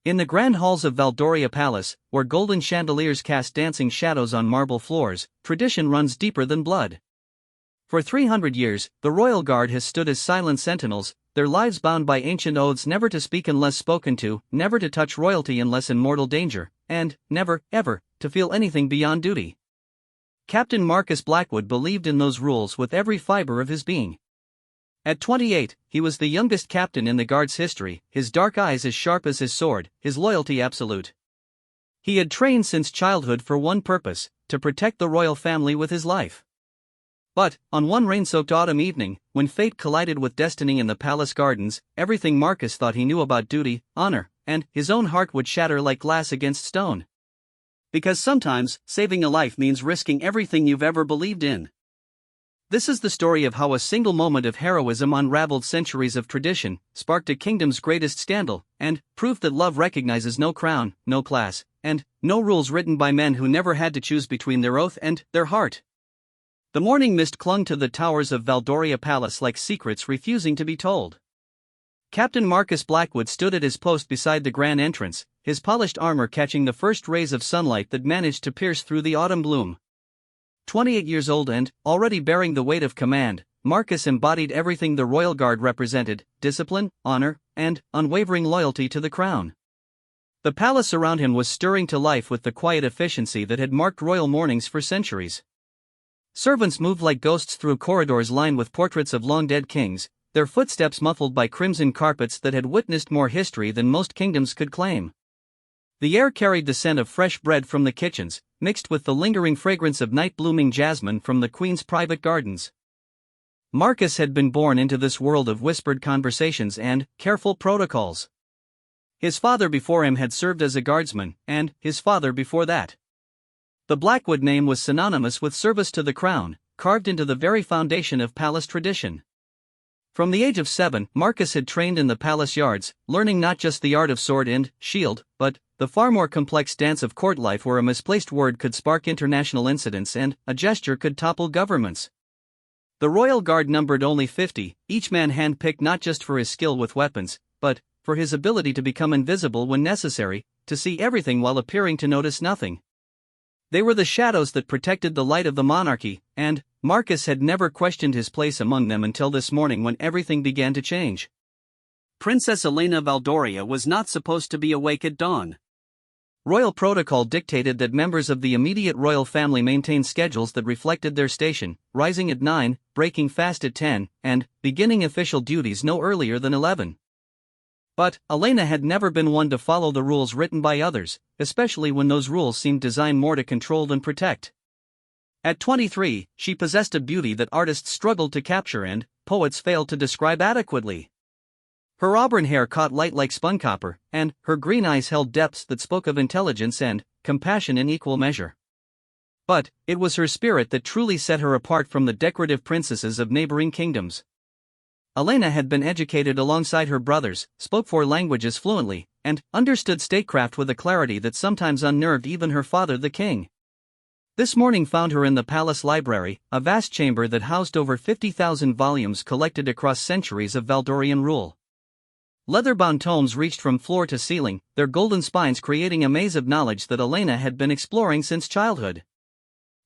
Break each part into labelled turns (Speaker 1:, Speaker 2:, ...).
Speaker 1: In the grand halls of Valdoria Palace, where golden chandeliers cast dancing shadows on marble floors, tradition runs deeper than blood. For 300 years, the royal guard has stood as silent sentinels, their lives bound by ancient oaths never to speak unless spoken to, never to touch royalty unless in mortal danger, and never, ever, to feel anything beyond duty. Captain Marcus Blackwood believed in those rules with every fiber of his being. At 28, he was the youngest captain in the Guard's history, his dark eyes as sharp as his sword, his loyalty absolute. He had trained since childhood for one purpose: to protect the royal family with his life. But, on one rain-soaked autumn evening, when fate collided with destiny in the palace gardens, everything Marcus thought he knew about duty, honor, and his own heart would shatter like glass against stone. Because sometimes, saving a life means risking everything you've ever believed in. This is the story of how a single moment of heroism unraveled centuries of tradition, sparked a kingdom's greatest scandal, and proved that love recognizes no crown, no class, and no rules written by men who never had to choose between their oath and their heart. The morning mist clung to the towers of Valdoria Palace like secrets refusing to be told. Captain Marcus Blackwood stood at his post beside the grand entrance, his polished armor catching the first rays of sunlight that managed to pierce through the autumn bloom. 28 years old and, already bearing the weight of command, Marcus embodied everything the Royal Guard represented: discipline, honor, and unwavering loyalty to the crown. The palace around him was stirring to life with the quiet efficiency that had marked royal mornings for centuries. Servants moved like ghosts through corridors lined with portraits of long-dead kings, their footsteps muffled by crimson carpets that had witnessed more history than most kingdoms could claim. The air carried the scent of fresh bread from the kitchens, mixed with the lingering fragrance of night-blooming jasmine from the Queen's private gardens. Marcus had been born into this world of whispered conversations and careful protocols. His father before him had served as a guardsman, and his father before that. The Blackwood name was synonymous with service to the crown, carved into the very foundation of palace tradition. From the age of 7, Marcus had trained in the palace yards, learning not just the art of sword and shield, but the far more complex dance of court life where a misplaced word could spark international incidents and a gesture could topple governments. The Royal Guard numbered only 50, each man handpicked not just for his skill with weapons, but for his ability to become invisible when necessary, to see everything while appearing to notice nothing. They were the shadows that protected the light of the monarchy, and Marcus had never questioned his place among them until this morning when everything began to change. Princess Elena Valdoria was not supposed to be awake at dawn. Royal protocol dictated that members of the immediate royal family maintain schedules that reflected their station, rising at 9, breaking fast at 10, and beginning official duties no earlier than 11. But Elena had never been one to follow the rules written by others, especially when those rules seemed designed more to control than protect. At 23, she possessed a beauty that artists struggled to capture and poets failed to describe adequately. Her auburn hair caught light like spun copper, and her green eyes held depths that spoke of intelligence and compassion in equal measure. But it was her spirit that truly set her apart from the decorative princesses of neighboring kingdoms. Elena had been educated alongside her brothers, spoke 4 languages fluently, and understood statecraft with a clarity that sometimes unnerved even her father the king. This morning found her in the palace library, a vast chamber that housed over 50,000 volumes collected across centuries of Valdorian rule. Leather-bound tomes reached from floor to ceiling, their golden spines creating a maze of knowledge that Elena had been exploring since childhood.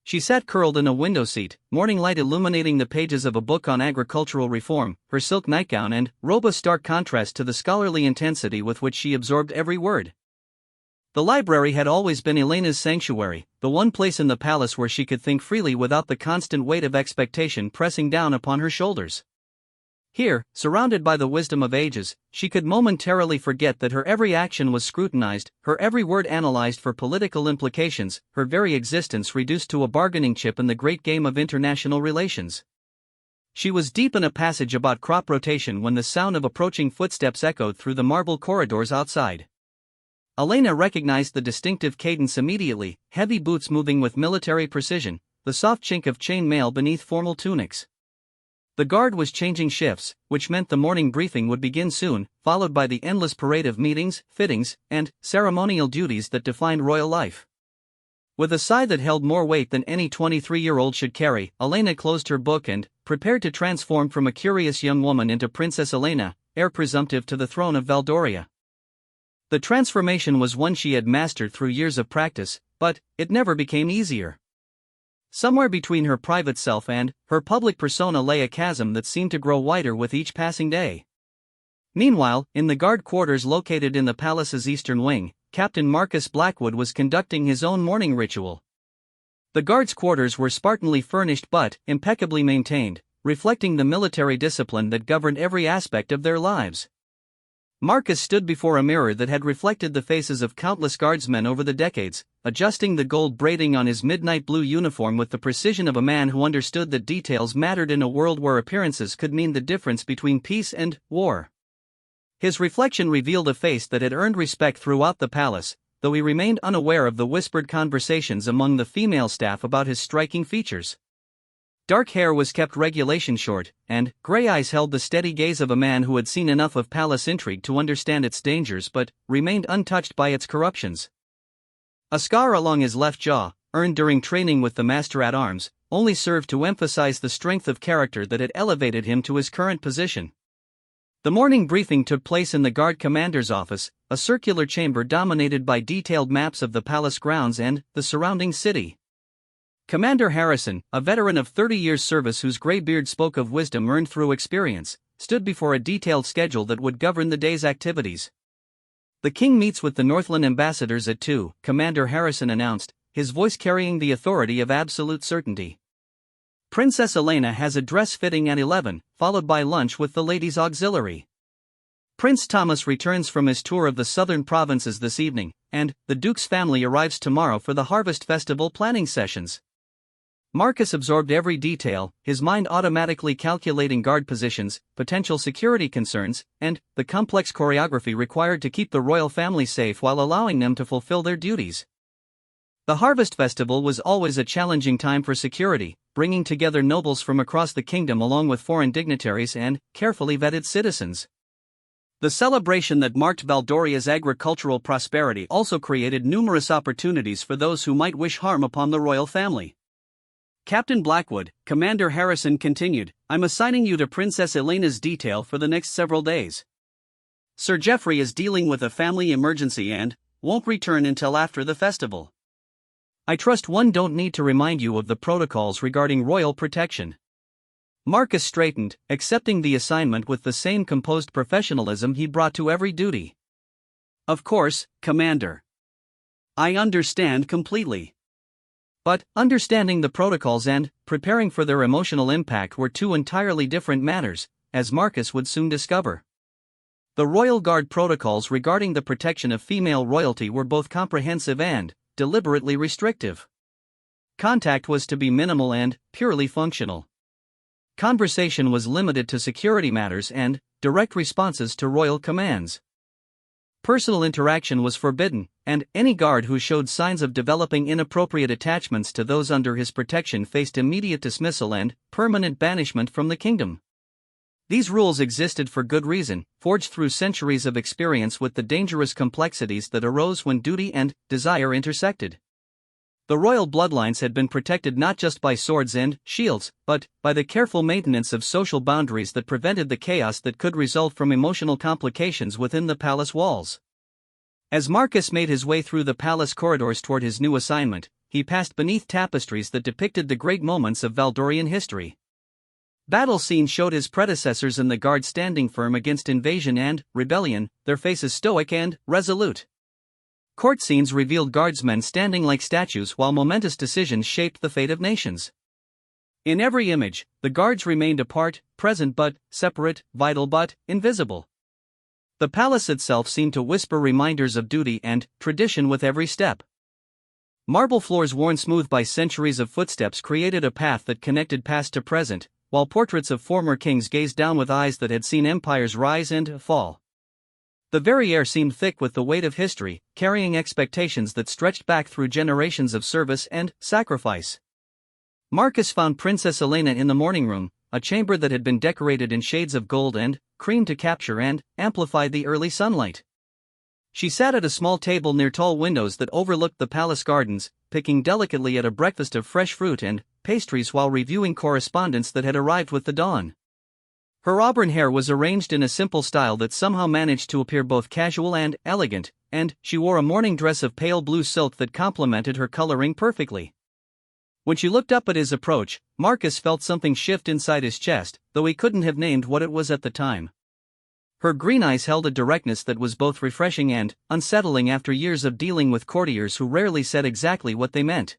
Speaker 1: She sat curled in a window seat, morning light illuminating the pages of a book on agricultural reform, her silk nightgown and robe a stark contrast to the scholarly intensity with which she absorbed every word. The library had always been Elena's sanctuary, the one place in the palace where she could think freely without the constant weight of expectation pressing down upon her shoulders. Here, surrounded by the wisdom of ages, she could momentarily forget that her every action was scrutinized, her every word analyzed for political implications, her very existence reduced to a bargaining chip in the great game of international relations. She was deep in a passage about crop rotation when the sound of approaching footsteps echoed through the marble corridors outside. Elena recognized the distinctive cadence immediately, heavy boots moving with military precision, the soft chink of chain mail beneath formal tunics. The guard was changing shifts, which meant the morning briefing would begin soon, followed by the endless parade of meetings, fittings, and ceremonial duties that defined royal life. With a sigh that held more weight than any 23-year-old should carry, Elena closed her book and prepared to transform from a curious young woman into Princess Elena, heir presumptive to the throne of Valdoria. The transformation was one she had mastered through years of practice, but it never became easier. Somewhere between her private self and her public persona lay a chasm that seemed to grow wider with each passing day. Meanwhile, in the guard quarters located in the palace's eastern wing, Captain Marcus Blackwood was conducting his own morning ritual. The guards' quarters were spartanly furnished but impeccably maintained, reflecting the military discipline that governed every aspect of their lives. Marcus stood before a mirror that had reflected the faces of countless guardsmen over the decades, adjusting the gold braiding on his midnight blue uniform with the precision of a man who understood that details mattered in a world where appearances could mean the difference between peace and war. His reflection revealed a face that had earned respect throughout the palace, though he remained unaware of the whispered conversations among the female staff about his striking features. Dark hair was kept regulation short, and gray eyes held the steady gaze of a man who had seen enough of palace intrigue to understand its dangers but remained untouched by its corruptions. A scar along his left jaw, earned during training with the Master-at-Arms, only served to emphasize the strength of character that had elevated him to his current position. The morning briefing took place in the guard commander's office, a circular chamber dominated by detailed maps of the palace grounds and the surrounding city. Commander Harrison, a veteran of 30 years' service whose gray beard spoke of wisdom earned through experience, stood before a detailed schedule that would govern the day's activities. "The king meets with the Northland ambassadors at 2, Commander Harrison announced, his voice carrying the authority of absolute certainty. "Princess Elena has a dress fitting at 11, followed by lunch with the ladies' auxiliary. "Prince Thomas returns from his tour of the southern provinces this evening, and the Duke's family arrives tomorrow for the Harvest Festival planning sessions." Marcus absorbed every detail, his mind automatically calculating guard positions, potential security concerns, and the complex choreography required to keep the royal family safe while allowing them to fulfill their duties. The Harvest Festival was always a challenging time for security, bringing together nobles from across the kingdom along with foreign dignitaries and carefully vetted citizens. The celebration that marked Valdoria's agricultural prosperity also created numerous opportunities for those who might wish harm upon the royal family. "Captain Blackwood," Commander Harrison continued, "I'm assigning you to Princess Elena's detail for the next several days. Sir Geoffrey is dealing with a family emergency and won't return until after the festival. I trust one don't need to remind you of the protocols regarding royal protection." Marcus straightened, accepting the assignment with the same composed professionalism he brought to every duty. "Of course, Commander. I understand completely." But understanding the protocols and preparing for their emotional impact were two entirely different matters, as Marcus would soon discover. The Royal Guard protocols regarding the protection of female royalty were both comprehensive and deliberately restrictive. Contact was to be minimal and purely functional. Conversation was limited to security matters and direct responses to royal commands. Personal interaction was forbidden, and any guard who showed signs of developing inappropriate attachments to those under his protection faced immediate dismissal and permanent banishment from the kingdom. These rules existed for good reason, forged through centuries of experience with the dangerous complexities that arose when duty and desire intersected. The royal bloodlines had been protected not just by swords and shields, but by the careful maintenance of social boundaries that prevented the chaos that could result from emotional complications within the palace walls. As Marcus made his way through the palace corridors toward his new assignment, he passed beneath tapestries that depicted the great moments of Valdorian history. Battle scenes showed his predecessors in the guard standing firm against invasion and rebellion, their faces stoic and resolute. Court scenes revealed guardsmen standing like statues while momentous decisions shaped the fate of nations. In every image, the guards remained apart, present but separate, vital but invisible. The palace itself seemed to whisper reminders of duty and tradition with every step. Marble floors worn smooth by centuries of footsteps created a path that connected past to present, while portraits of former kings gazed down with eyes that had seen empires rise and fall. The very air seemed thick with the weight of history, carrying expectations that stretched back through generations of service and sacrifice. Marcus found Princess Elena in the morning room, a chamber that had been decorated in shades of gold and cream to capture and amplify the early sunlight. She sat at a small table near tall windows that overlooked the palace gardens, picking delicately at a breakfast of fresh fruit and pastries while reviewing correspondence that had arrived with the dawn. Her auburn hair was arranged in a simple style that somehow managed to appear both casual and elegant, and she wore a morning dress of pale blue silk that complemented her coloring perfectly. When she looked up at his approach, Marcus felt something shift inside his chest, though he couldn't have named what it was at the time. Her green eyes held a directness that was both refreshing and unsettling after years of dealing with courtiers who rarely said exactly what they meant.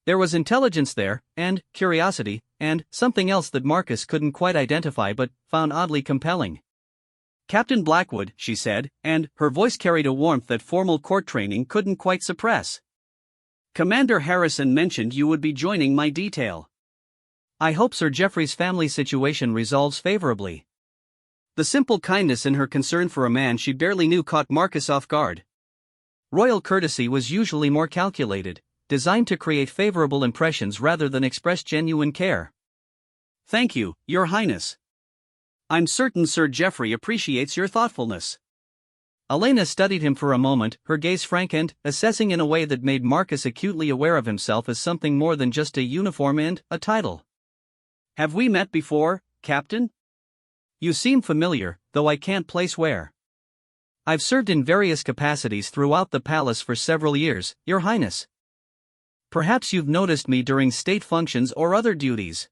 Speaker 1: There was intelligence there, and curiosity, and something else that Marcus couldn't quite identify but found oddly compelling. "Captain Blackwood," she said, and her voice carried a warmth that formal court training couldn't quite suppress. "Commander Harrison mentioned you would be joining my detail. I hope Sir Geoffrey's family situation resolves favorably." The simple kindness in her concern for a man she barely knew caught Marcus off guard. Royal courtesy was usually more calculated, designed to create favorable impressions rather than express genuine care. "Thank you, Your Highness. I'm certain Sir Geoffrey appreciates your thoughtfulness." Elena studied him for a moment, her gaze frank and assessing in a way that made Marcus acutely aware of himself as something more than just a uniform and a title. "Have we met before, Captain? You seem familiar, though I can't place where." "I've served in various capacities throughout the palace for several years, Your Highness. Perhaps you've noticed me during state functions or other duties."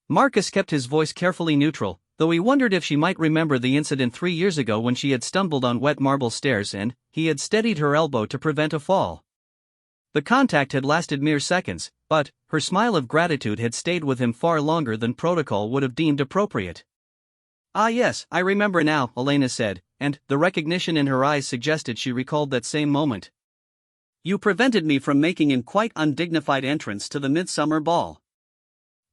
Speaker 1: Marcus kept his voice carefully neutral, though he wondered if she might remember the incident 3 years ago when she had stumbled on wet marble stairs and he had steadied her elbow to prevent a fall. The contact had lasted mere seconds, but her smile of gratitude had stayed with him far longer than protocol would have deemed appropriate. "Ah yes, I remember now," Elena said, and the recognition in her eyes suggested she recalled that same moment. "You prevented me from making an quite undignified entrance to the midsummer ball.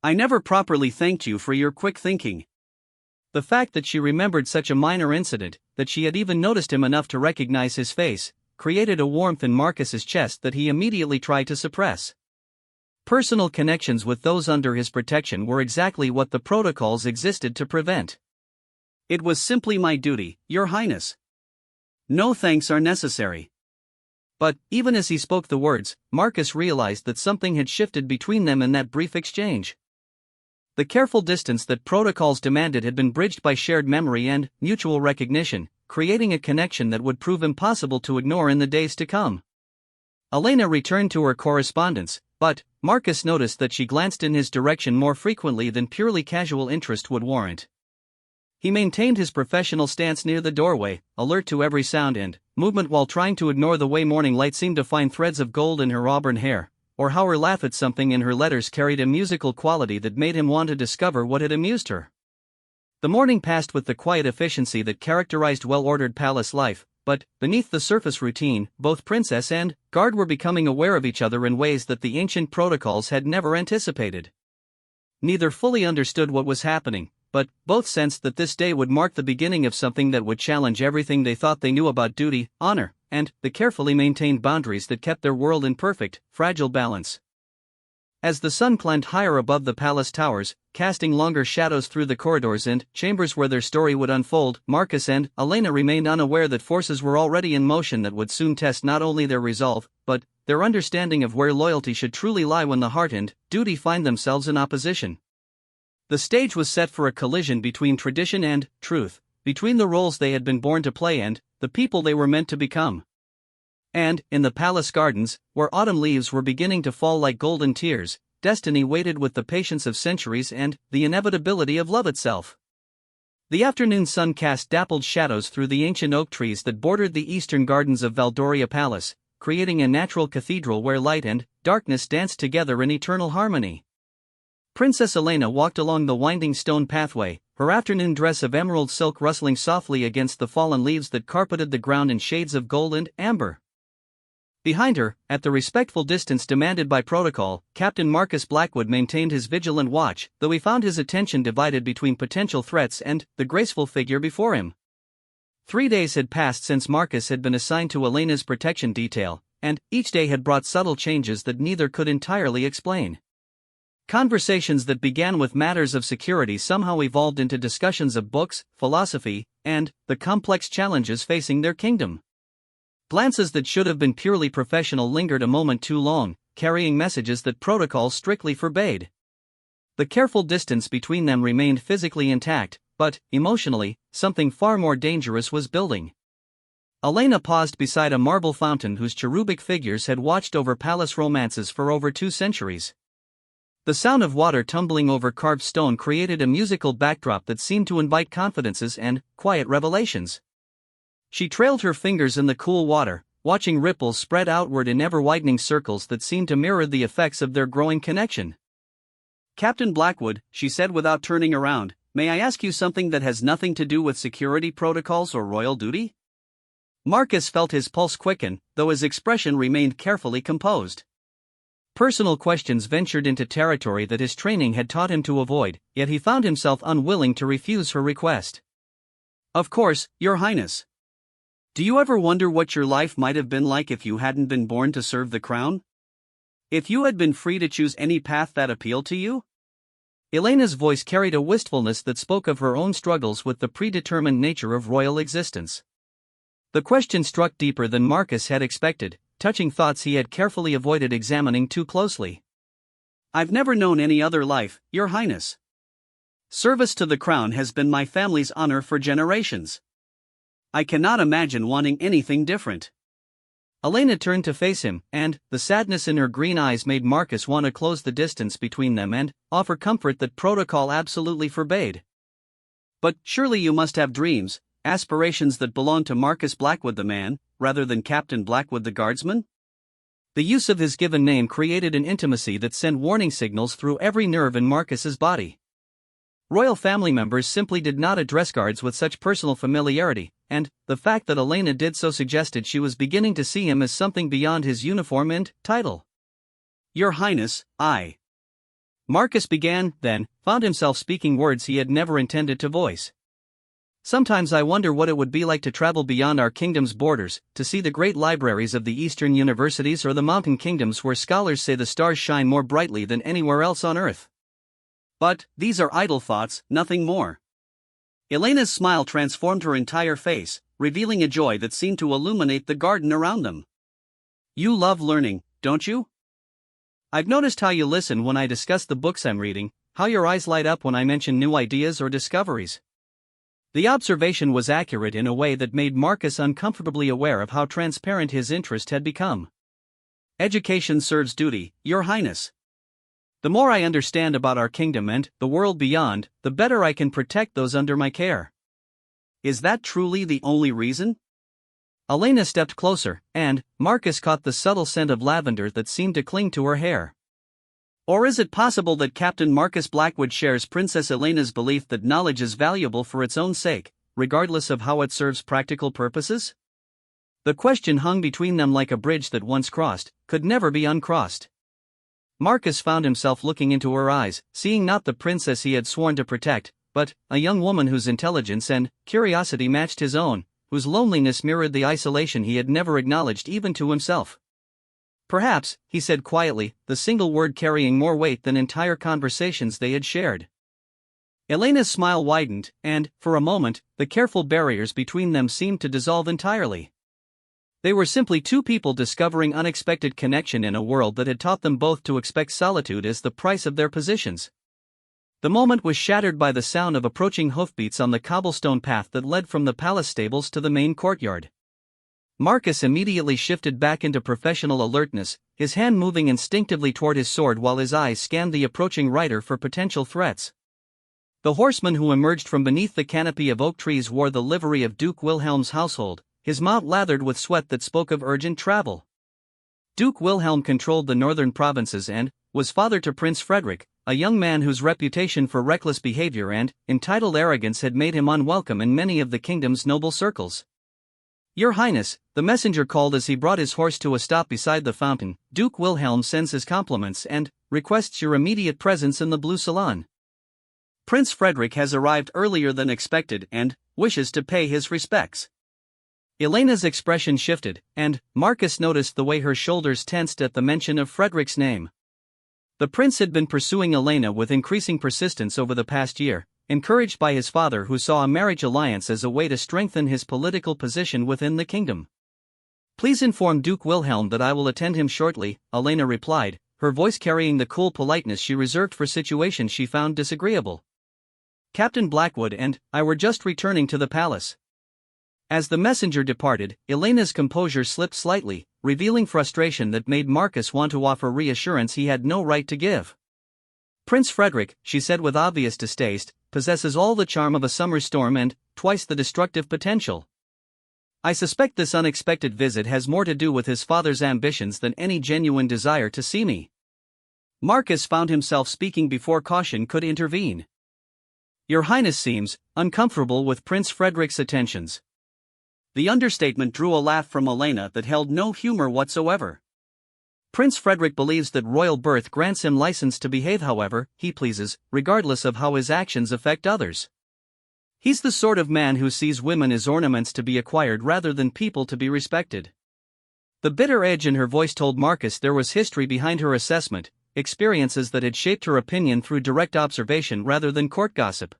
Speaker 1: I never properly thanked you for your quick thinking." The fact that she remembered such a minor incident, that she had even noticed him enough to recognize his face, created a warmth in Marcus's chest that he immediately tried to suppress. Personal connections with those under his protection were exactly what the protocols existed to prevent. "It was simply my duty, Your Highness. No thanks are necessary." But, even as he spoke the words, Marcus realized that something had shifted between them in that brief exchange. The careful distance that protocols demanded had been bridged by shared memory and mutual recognition, creating a connection that would prove impossible to ignore in the days to come. Elena returned to her correspondence, but Marcus noticed that she glanced in his direction more frequently than purely casual interest would warrant. He maintained his professional stance near the doorway, alert to every sound and movement while trying to ignore the way morning light seemed to find threads of gold in her auburn hair, or how her laugh at something in her letters carried a musical quality that made him want to discover what had amused her. The morning passed with the quiet efficiency that characterized well-ordered palace life, but beneath the surface routine, both princess and guard were becoming aware of each other in ways that the ancient protocols had never anticipated. Neither fully understood what was happening, but both sensed that this day would mark the beginning of something that would challenge everything they thought they knew about duty, honor, and the carefully maintained boundaries that kept their world in perfect, fragile balance. As the sun climbed higher above the palace towers, casting longer shadows through the corridors and chambers where their story would unfold, Marcus and Elena remained unaware that forces were already in motion that would soon test not only their resolve, but their understanding of where loyalty should truly lie when the heart and duty find themselves in opposition. The stage was set for a collision between tradition and truth, between the roles they had been born to play and the people they were meant to become. And, in the palace gardens, where autumn leaves were beginning to fall like golden tears, destiny waited with the patience of centuries and the inevitability of love itself. The afternoon sun cast dappled shadows through the ancient oak trees that bordered the eastern gardens of Valdoria Palace, creating a natural cathedral where light and darkness danced together in eternal harmony. Princess Elena walked along the winding stone pathway, her afternoon dress of emerald silk rustling softly against the fallen leaves that carpeted the ground in shades of gold and amber. Behind her, at the respectful distance demanded by protocol, Captain Marcus Blackwood maintained his vigilant watch, though he found his attention divided between potential threats and the graceful figure before him. 3 days had passed since Marcus had been assigned to Elena's protection detail, and each day had brought subtle changes that neither could entirely explain. Conversations that began with matters of security somehow evolved into discussions of books, philosophy, and the complex challenges facing their kingdom. Glances that should have been purely professional lingered a moment too long, carrying messages that protocol strictly forbade. The careful distance between them remained physically intact, but, emotionally, something far more dangerous was building. Elena paused beside a marble fountain whose cherubic figures had watched over palace romances for over 2 centuries. The sound of water tumbling over carved stone created a musical backdrop that seemed to invite confidences and quiet revelations. She trailed her fingers in the cool water, watching ripples spread outward in ever-widening circles that seemed to mirror the effects of their growing connection. "Captain Blackwood," she said without turning around, "may I ask you something that has nothing to do with security protocols or royal duty?" Marcus felt his pulse quicken, though his expression remained carefully composed. Personal questions ventured into territory that his training had taught him to avoid, yet he found himself unwilling to refuse her request. "Of course, Your Highness. Do you ever wonder what your life might have been like if you hadn't been born to serve the crown? If you had been free to choose any path that appealed to you?" Elena's voice carried a wistfulness that spoke of her own struggles with the predetermined nature of royal existence. The question struck deeper than Marcus had expected, touching thoughts he had carefully avoided examining too closely. "I've never known any other life, Your Highness. Service to the crown has been my family's honor for generations. I cannot imagine wanting anything different." Elena turned to face him, and the sadness in her green eyes made Marcus want to close the distance between them and offer comfort that protocol absolutely forbade. "But surely you must have dreams, aspirations that belong to Marcus Blackwood the man, rather than Captain Blackwood the guardsman?" The use of his given name created an intimacy that sent warning signals through every nerve in Marcus's body. Royal family members simply did not address guards with such personal familiarity, and the fact that Elena did so suggested she was beginning to see him as something beyond his uniform and title. "Your Highness, I..." Marcus began, then found himself speaking words he had never intended to voice. "Sometimes I wonder what it would be like to travel beyond our kingdom's borders, to see the great libraries of the eastern universities or the mountain kingdoms where scholars say the stars shine more brightly than anywhere else on earth. But these are idle thoughts, nothing more." Elena's smile transformed her entire face, revealing a joy that seemed to illuminate the garden around them. "You love learning, don't you? I've noticed how you listen when I discuss the books I'm reading, how your eyes light up when I mention new ideas or discoveries." The observation was accurate in a way that made Marcus uncomfortably aware of how transparent his interest had become. "Education serves duty, Your Highness. The more I understand about our kingdom and the world beyond, the better I can protect those under my care." "Is that truly the only reason?" Elena stepped closer, and Marcus caught the subtle scent of lavender that seemed to cling to her hair. "Or is it possible that Captain Marcus Blackwood shares Princess Elena's belief that knowledge is valuable for its own sake, regardless of how it serves practical purposes?" The question hung between them like a bridge that once crossed, could never be uncrossed. Marcus found himself looking into her eyes, seeing not the princess he had sworn to protect, but a young woman whose intelligence and curiosity matched his own, whose loneliness mirrored the isolation he had never acknowledged even to himself. "Perhaps," he said quietly, the single word carrying more weight than entire conversations they had shared. Elena's smile widened, and, for a moment, the careful barriers between them seemed to dissolve entirely. They were simply two people discovering unexpected connection in a world that had taught them both to expect solitude as the price of their positions. The moment was shattered by the sound of approaching hoofbeats on the cobblestone path that led from the palace stables to the main courtyard. Marcus immediately shifted back into professional alertness, his hand moving instinctively toward his sword while his eyes scanned the approaching rider for potential threats. The horseman who emerged from beneath the canopy of oak trees wore the livery of Duke Wilhelm's household, his mount lathered with sweat that spoke of urgent travel. Duke Wilhelm controlled the northern provinces and was father to Prince Frederick, a young man whose reputation for reckless behavior and entitled arrogance had made him unwelcome in many of the kingdom's noble circles. "Your Highness," the messenger called as he brought his horse to a stop beside the fountain, "Duke Wilhelm sends his compliments and requests your immediate presence in the Blue Salon. Prince Frederick has arrived earlier than expected and wishes to pay his respects." Elena's expression shifted, and Marcus noticed the way her shoulders tensed at the mention of Frederick's name. The prince had been pursuing Elena with increasing persistence over the past year, encouraged by his father who saw a marriage alliance as a way to strengthen his political position within the kingdom. "Please inform Duke Wilhelm that I will attend him shortly," Elena replied, her voice carrying the cool politeness she reserved for situations she found disagreeable. "Captain Blackwood and I were just returning to the palace." As the messenger departed, Elena's composure slipped slightly, revealing frustration that made Marcus want to offer reassurance he had no right to give. Prince Frederick, she said with obvious distaste, possesses all the charm of a summer storm and twice the destructive potential. I suspect this unexpected visit has more to do with his father's ambitions than any genuine desire to see me. Marcus found himself speaking before caution could intervene. Your Highness seems uncomfortable with Prince Frederick's attentions. The understatement drew a laugh from Elena that held no humor whatsoever. Prince Frederick believes that royal birth grants him license to behave however he pleases, regardless of how his actions affect others. He's the sort of man who sees women as ornaments to be acquired rather than people to be respected. The bitter edge in her voice told Marcus there was history behind her assessment, experiences that had shaped her opinion through direct observation rather than court gossip.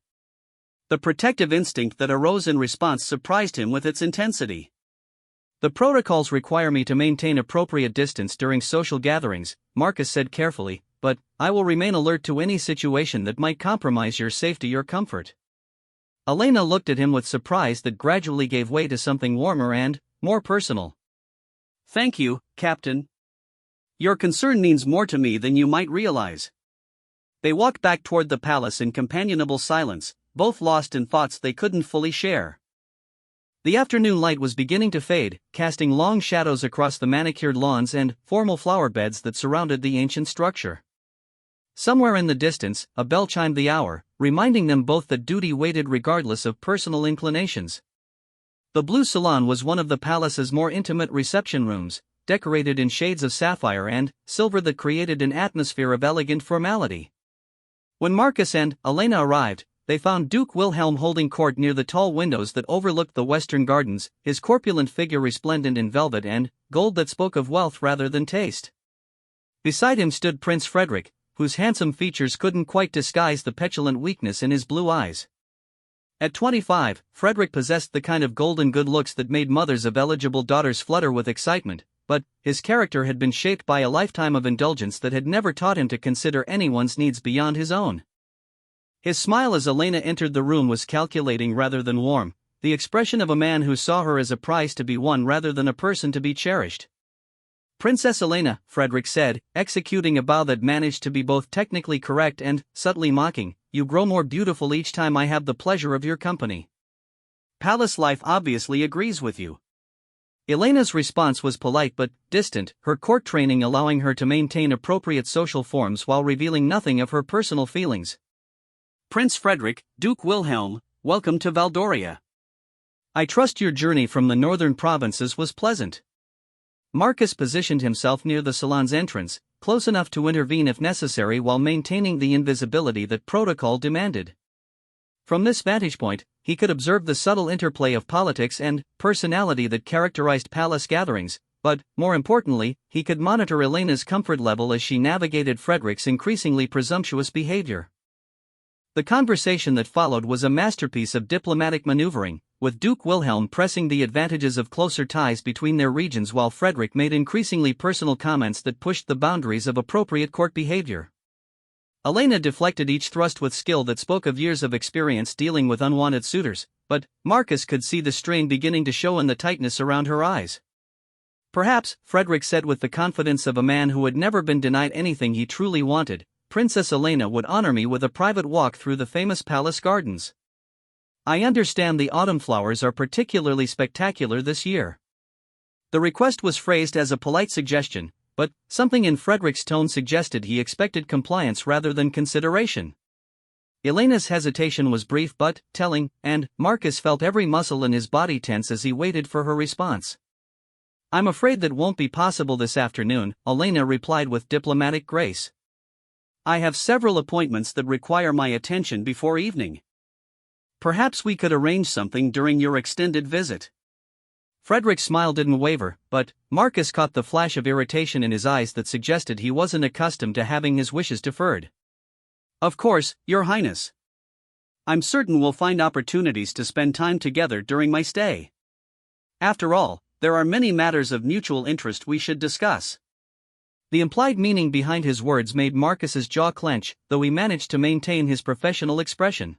Speaker 1: The protective instinct that arose in response surprised him with its intensity. The protocols require me to maintain appropriate distance during social gatherings, Marcus said carefully, but I will remain alert to any situation that might compromise your safety or comfort. Elena looked at him with surprise that gradually gave way to something warmer and more personal. Thank you, Captain. Your concern means more to me than you might realize. They walked back toward the palace in companionable silence, both lost in thoughts they couldn't fully share. The afternoon light was beginning to fade, casting long shadows across the manicured lawns and formal flower beds that surrounded the ancient structure. Somewhere in the distance, a bell chimed the hour, reminding them both that duty waited regardless of personal inclinations. The blue salon was one of the palace's more intimate reception rooms, decorated in shades of sapphire and silver that created an atmosphere of elegant formality. When Marcus and Elena arrived, they found Duke Wilhelm holding court near the tall windows that overlooked the western gardens, his corpulent figure resplendent in velvet and gold that spoke of wealth rather than taste. Beside him stood Prince Frederick, whose handsome features couldn't quite disguise the petulant weakness in his blue eyes. At 25, Frederick possessed the kind of golden good looks that made mothers of eligible daughters flutter with excitement, but his character had been shaped by a lifetime of indulgence that had never taught him to consider anyone's needs beyond his own. His smile as Elena entered the room was calculating rather than warm, the expression of a man who saw her as a prize to be won rather than a person to be cherished. Princess Elena, Frederick said, executing a bow that managed to be both technically correct and subtly mocking, you grow more beautiful each time I have the pleasure of your company. Palace life obviously agrees with you. Elena's response was polite but distant, her court training allowing her to maintain appropriate social forms while revealing nothing of her personal feelings. Prince Frederick, Duke Wilhelm, welcome to Valdoria. I trust your journey from the northern provinces was pleasant. Marcus positioned himself near the salon's entrance, close enough to intervene if necessary while maintaining the invisibility that protocol demanded. From this vantage point, he could observe the subtle interplay of politics and personality that characterized palace gatherings, but, more importantly, he could monitor Elena's comfort level as she navigated Frederick's increasingly presumptuous behavior. The conversation that followed was a masterpiece of diplomatic maneuvering, with Duke Wilhelm pressing the advantages of closer ties between their regions while Frederick made increasingly personal comments that pushed the boundaries of appropriate court behavior. Elena deflected each thrust with skill that spoke of years of experience dealing with unwanted suitors, but Marcus could see the strain beginning to show in the tightness around her eyes. Perhaps, Frederick said with the confidence of a man who had never been denied anything he truly wanted, Princess Elena would honor me with a private walk through the famous palace gardens. I understand the autumn flowers are particularly spectacular this year. The request was phrased as a polite suggestion, but something in Frederick's tone suggested he expected compliance rather than consideration. Elena's hesitation was brief but telling, and Marcus felt every muscle in his body tense as he waited for her response. I'm afraid that won't be possible this afternoon, Elena replied with diplomatic grace. I have several appointments that require my attention before evening. Perhaps we could arrange something during your extended visit. Frederick's smile didn't waver, but Marcus caught the flash of irritation in his eyes that suggested he wasn't accustomed to having his wishes deferred. Of course, Your Highness. I'm certain we'll find opportunities to spend time together during my stay. After all, there are many matters of mutual interest we should discuss. The implied meaning behind his words made Marcus's jaw clench, though he managed to maintain his professional expression.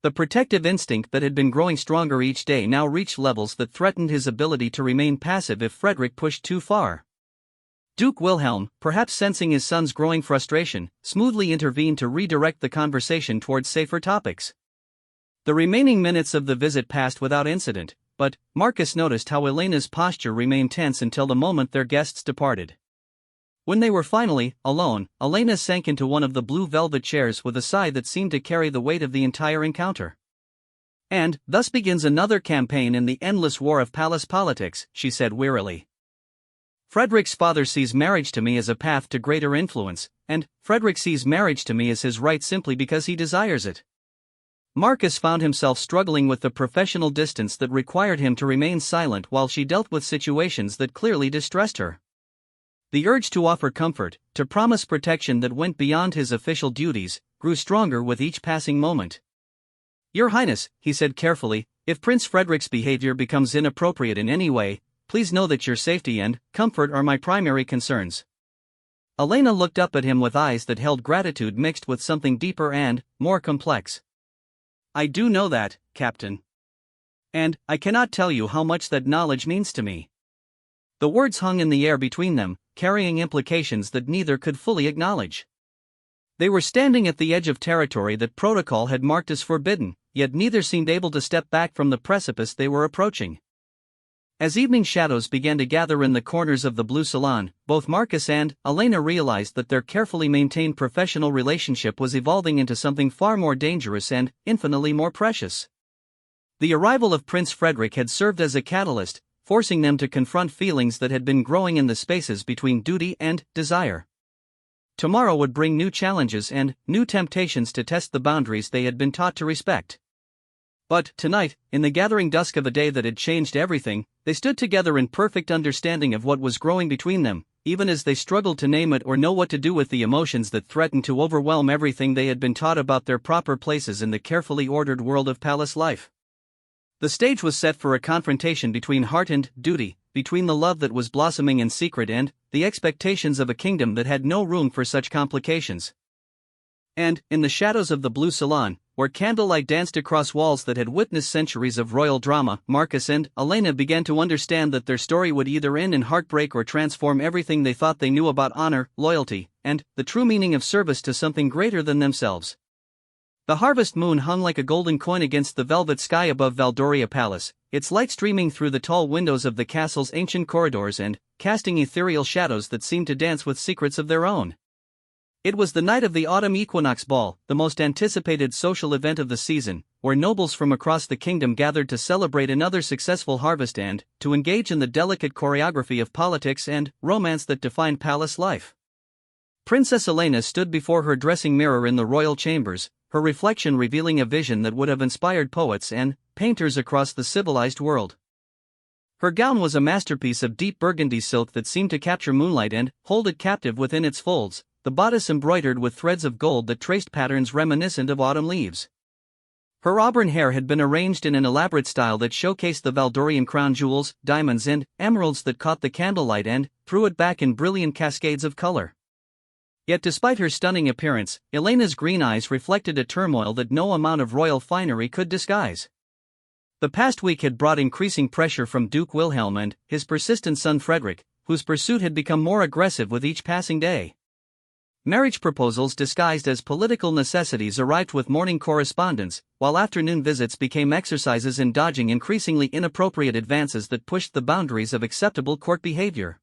Speaker 1: The protective instinct that had been growing stronger each day now reached levels that threatened his ability to remain passive if Frederick pushed too far. Duke Wilhelm, perhaps sensing his son's growing frustration, smoothly intervened to redirect the conversation towards safer topics. The remaining minutes of the visit passed without incident, but Marcus noticed how Elena's posture remained tense until the moment their guests departed. When they were finally alone, Elena sank into one of the blue velvet chairs with a sigh that seemed to carry the weight of the entire encounter. "And thus begins another campaign in the endless war of palace politics," she said wearily. "Frederick's father sees marriage to me as a path to greater influence, and Frederick sees marriage to me as his right simply because he desires it." Marcus found himself struggling with the professional distance that required him to remain silent while she dealt with situations that clearly distressed her. The urge to offer comfort, to promise protection that went beyond his official duties, grew stronger with each passing moment. "Your Highness," he said carefully, "if Prince Frederick's behavior becomes inappropriate in any way, please know that your safety and comfort are my primary concerns." Elena looked up at him with eyes that held gratitude mixed with something deeper and more complex. "I do know that, Captain. And I cannot tell you how much that knowledge means to me." The words hung in the air between them, carrying implications that neither could fully acknowledge. They were standing at the edge of territory that protocol had marked as forbidden, yet neither seemed able to step back from the precipice they were approaching. As evening shadows began to gather in the corners of the blue salon, both Marcus and Elena realized that their carefully maintained professional relationship was evolving into something far more dangerous and infinitely more precious. The arrival of Prince Frederick had served as a catalyst, forcing them to confront feelings that had been growing in the spaces between duty and desire. Tomorrow would bring new challenges and new temptations to test the boundaries they had been taught to respect. But tonight, in the gathering dusk of a day that had changed everything, they stood together in perfect understanding of what was growing between them, even as they struggled to name it or know what to do with the emotions that threatened to overwhelm everything they had been taught about their proper places in the carefully ordered world of palace life. The stage was set for a confrontation between heart and duty, between the love that was blossoming in secret and the expectations of a kingdom that had no room for such complications. And, in the shadows of the blue salon, where candlelight danced across walls that had witnessed centuries of royal drama, Marcus and Elena began to understand that their story would either end in heartbreak or transform everything they thought they knew about honor, loyalty, and the true meaning of service to something greater than themselves. The harvest moon hung like a golden coin against the velvet sky above Valdoria Palace, its light streaming through the tall windows of the castle's ancient corridors and casting ethereal shadows that seemed to dance with secrets of their own. It was the night of the autumn equinox ball, the most anticipated social event of the season, where nobles from across the kingdom gathered to celebrate another successful harvest and to engage in the delicate choreography of politics and romance that defined palace life. Princess Elena stood before her dressing mirror in the royal chambers, her reflection revealing a vision that would have inspired poets and painters across the civilized world. Her gown was a masterpiece of deep burgundy silk that seemed to capture moonlight and hold it captive within its folds, the bodice embroidered with threads of gold that traced patterns reminiscent of autumn leaves. Her auburn hair had been arranged in an elaborate style that showcased the Valdorian crown jewels, diamonds and emeralds that caught the candlelight and threw it back in brilliant cascades of color. Yet despite her stunning appearance, Elena's green eyes reflected a turmoil that no amount of royal finery could disguise. The past week had brought increasing pressure from Duke Wilhelm and his persistent son Frederick, whose pursuit had become more aggressive with each passing day. Marriage proposals disguised as political necessities arrived with morning correspondence, while afternoon visits became exercises in dodging increasingly inappropriate advances that pushed the boundaries of acceptable court behavior.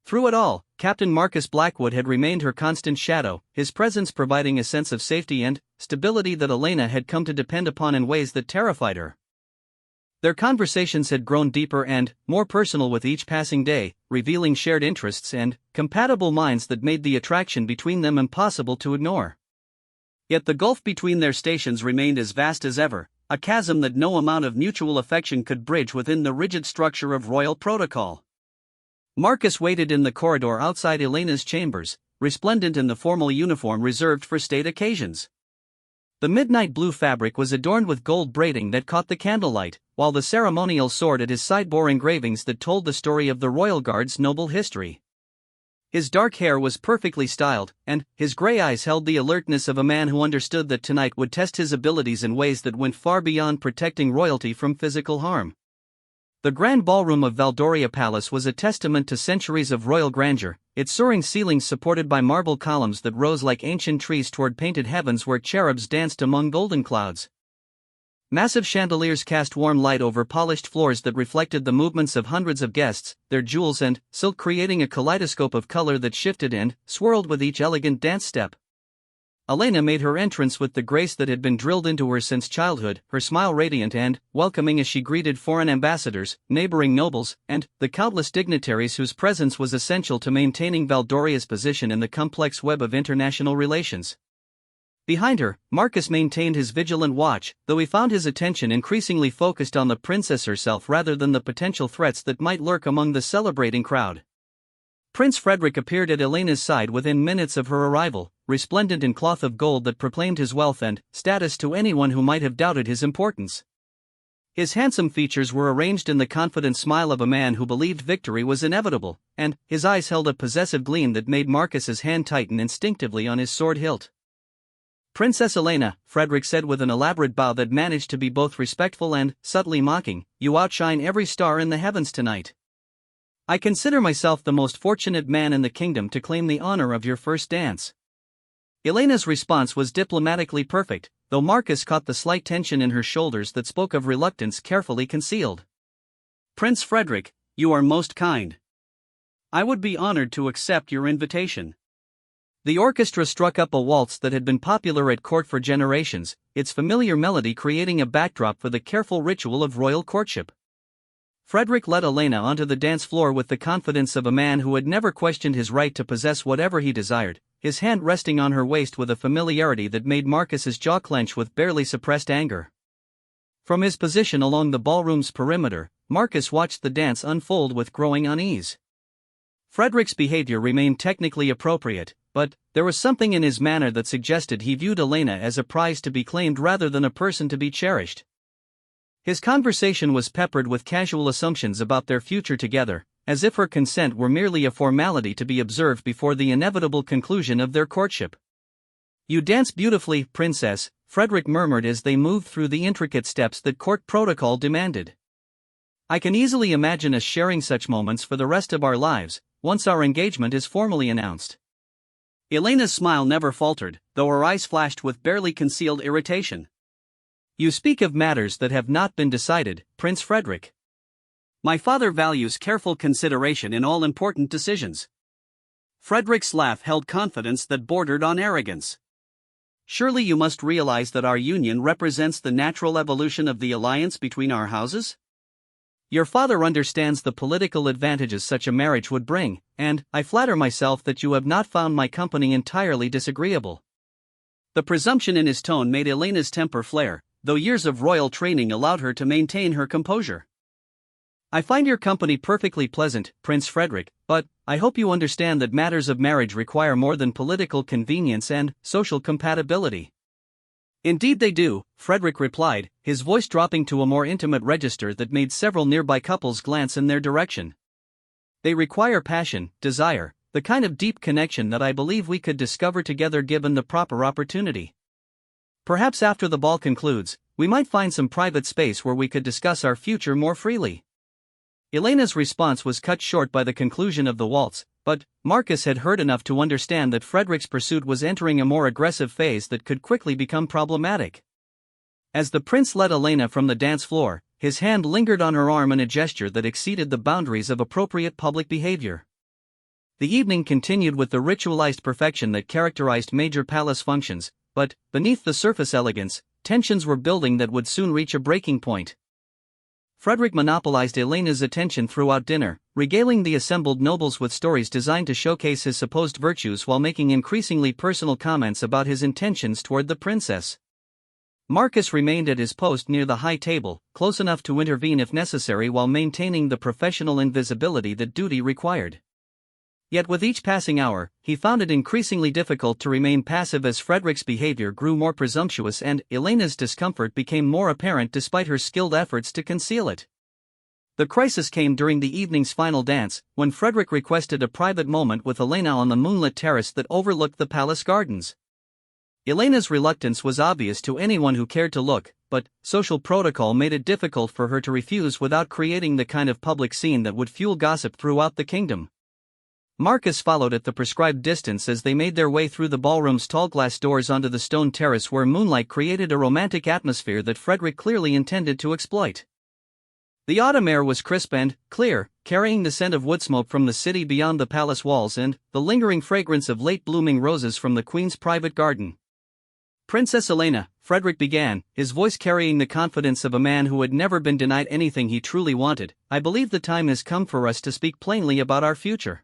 Speaker 1: Through it all, Captain Marcus Blackwood had remained her constant shadow, his presence providing a sense of safety and stability that Elena had come to depend upon in ways that terrified her. Their conversations had grown deeper and more personal with each passing day, revealing shared interests and compatible minds that made the attraction between them impossible to ignore. Yet the gulf between their stations remained as vast as ever, a chasm that no amount of mutual affection could bridge within the rigid structure of royal protocol. Marcus waited in the corridor outside Elena's chambers, resplendent in the formal uniform reserved for state occasions. The midnight blue fabric was adorned with gold braiding that caught the candlelight, while the ceremonial sword at his side bore engravings that told the story of the royal guard's noble history. His dark hair was perfectly styled, and his gray eyes held the alertness of a man who understood that tonight would test his abilities in ways that went far beyond protecting royalty from physical harm. The grand ballroom of Valdoria Palace was a testament to centuries of royal grandeur, its soaring ceilings supported by marble columns that rose like ancient trees toward painted heavens where cherubs danced among golden clouds. Massive chandeliers cast warm light over polished floors that reflected the movements of hundreds of guests, their jewels and silk creating a kaleidoscope of color that shifted and swirled with each elegant dance step. Elena made her entrance with the grace that had been drilled into her since childhood, her smile radiant and welcoming as she greeted foreign ambassadors, neighboring nobles, and the countless dignitaries whose presence was essential to maintaining Valdoria's position in the complex web of international relations. Behind her, Marcus maintained his vigilant watch, though he found his attention increasingly focused on the princess herself rather than the potential threats that might lurk among the celebrating crowd. Prince Frederick appeared at Elena's side within minutes of her arrival, resplendent in cloth of gold that proclaimed his wealth and status to anyone who might have doubted his importance. His handsome features were arranged in the confident smile of a man who believed victory was inevitable, and his eyes held a possessive gleam that made Marcus's hand tighten instinctively on his sword hilt. "Princess Elena," Frederick said with an elaborate bow that managed to be both respectful and subtly mocking, "you outshine every star in the heavens tonight. I consider myself the most fortunate man in the kingdom to claim the honor of your first dance." Elena's response was diplomatically perfect, though Marcus caught the slight tension in her shoulders that spoke of reluctance carefully concealed. "Prince Frederick, you are most kind. I would be honored to accept your invitation." The orchestra struck up a waltz that had been popular at court for generations, its familiar melody creating a backdrop for the careful ritual of royal courtship. Frederick led Elena onto the dance floor with the confidence of a man who had never questioned his right to possess whatever he desired, his hand resting on her waist with a familiarity that made Marcus's jaw clench with barely suppressed anger. From his position along the ballroom's perimeter, Marcus watched the dance unfold with growing unease. Frederick's behavior remained technically appropriate, but there was something in his manner that suggested he viewed Elena as a prize to be claimed rather than a person to be cherished. His conversation was peppered with casual assumptions about their future together, as if her consent were merely a formality to be observed before the inevitable conclusion of their courtship. "You dance beautifully, princess," Frederick murmured as they moved through the intricate steps that court protocol demanded. "I can easily imagine us sharing such moments for the rest of our lives, once our engagement is formally announced." Elena's smile never faltered, though her eyes flashed with barely concealed irritation. "You speak of matters that have not been decided, Prince Frederick. My father values careful consideration in all important decisions." Frederick's laugh held confidence that bordered on arrogance. "Surely you must realize that our union represents the natural evolution of the alliance between our houses? Your father understands the political advantages such a marriage would bring, and I flatter myself that you have not found my company entirely disagreeable." The presumption in his tone made Elena's temper flare, though years of royal training allowed her to maintain her composure. "I find your company perfectly pleasant, Prince Frederick, but I hope you understand that matters of marriage require more than political convenience and social compatibility." "Indeed they do," Frederick replied, his voice dropping to a more intimate register that made several nearby couples glance in their direction. "They require passion, desire, the kind of deep connection that I believe we could discover together given the proper opportunity. Perhaps after the ball concludes, we might find some private space where we could discuss our future more freely." Elena's response was cut short by the conclusion of the waltz, but Marcus had heard enough to understand that Frederick's pursuit was entering a more aggressive phase that could quickly become problematic. As the prince led Elena from the dance floor, his hand lingered on her arm in a gesture that exceeded the boundaries of appropriate public behavior. The evening continued with the ritualized perfection that characterized major palace functions, but beneath the surface elegance, tensions were building that would soon reach a breaking point. Frederick monopolized Elena's attention throughout dinner, regaling the assembled nobles with stories designed to showcase his supposed virtues while making increasingly personal comments about his intentions toward the princess. Marcus remained at his post near the high table, close enough to intervene if necessary while maintaining the professional invisibility that duty required. Yet with each passing hour, he found it increasingly difficult to remain passive as Frederick's behavior grew more presumptuous and Elena's discomfort became more apparent despite her skilled efforts to conceal it. The crisis came during the evening's final dance, when Frederick requested a private moment with Elena on the moonlit terrace that overlooked the palace gardens. Elena's reluctance was obvious to anyone who cared to look, but social protocol made it difficult for her to refuse without creating the kind of public scene that would fuel gossip throughout the kingdom. Marcus followed at the prescribed distance as they made their way through the ballroom's tall glass doors onto the stone terrace where moonlight created a romantic atmosphere that Frederick clearly intended to exploit. The autumn air was crisp and clear, carrying the scent of woodsmoke from the city beyond the palace walls and the lingering fragrance of late-blooming roses from the queen's private garden. "Princess Elena," Frederick began, his voice carrying the confidence of a man who had never been denied anything he truly wanted, "I believe the time has come for us to speak plainly about our future.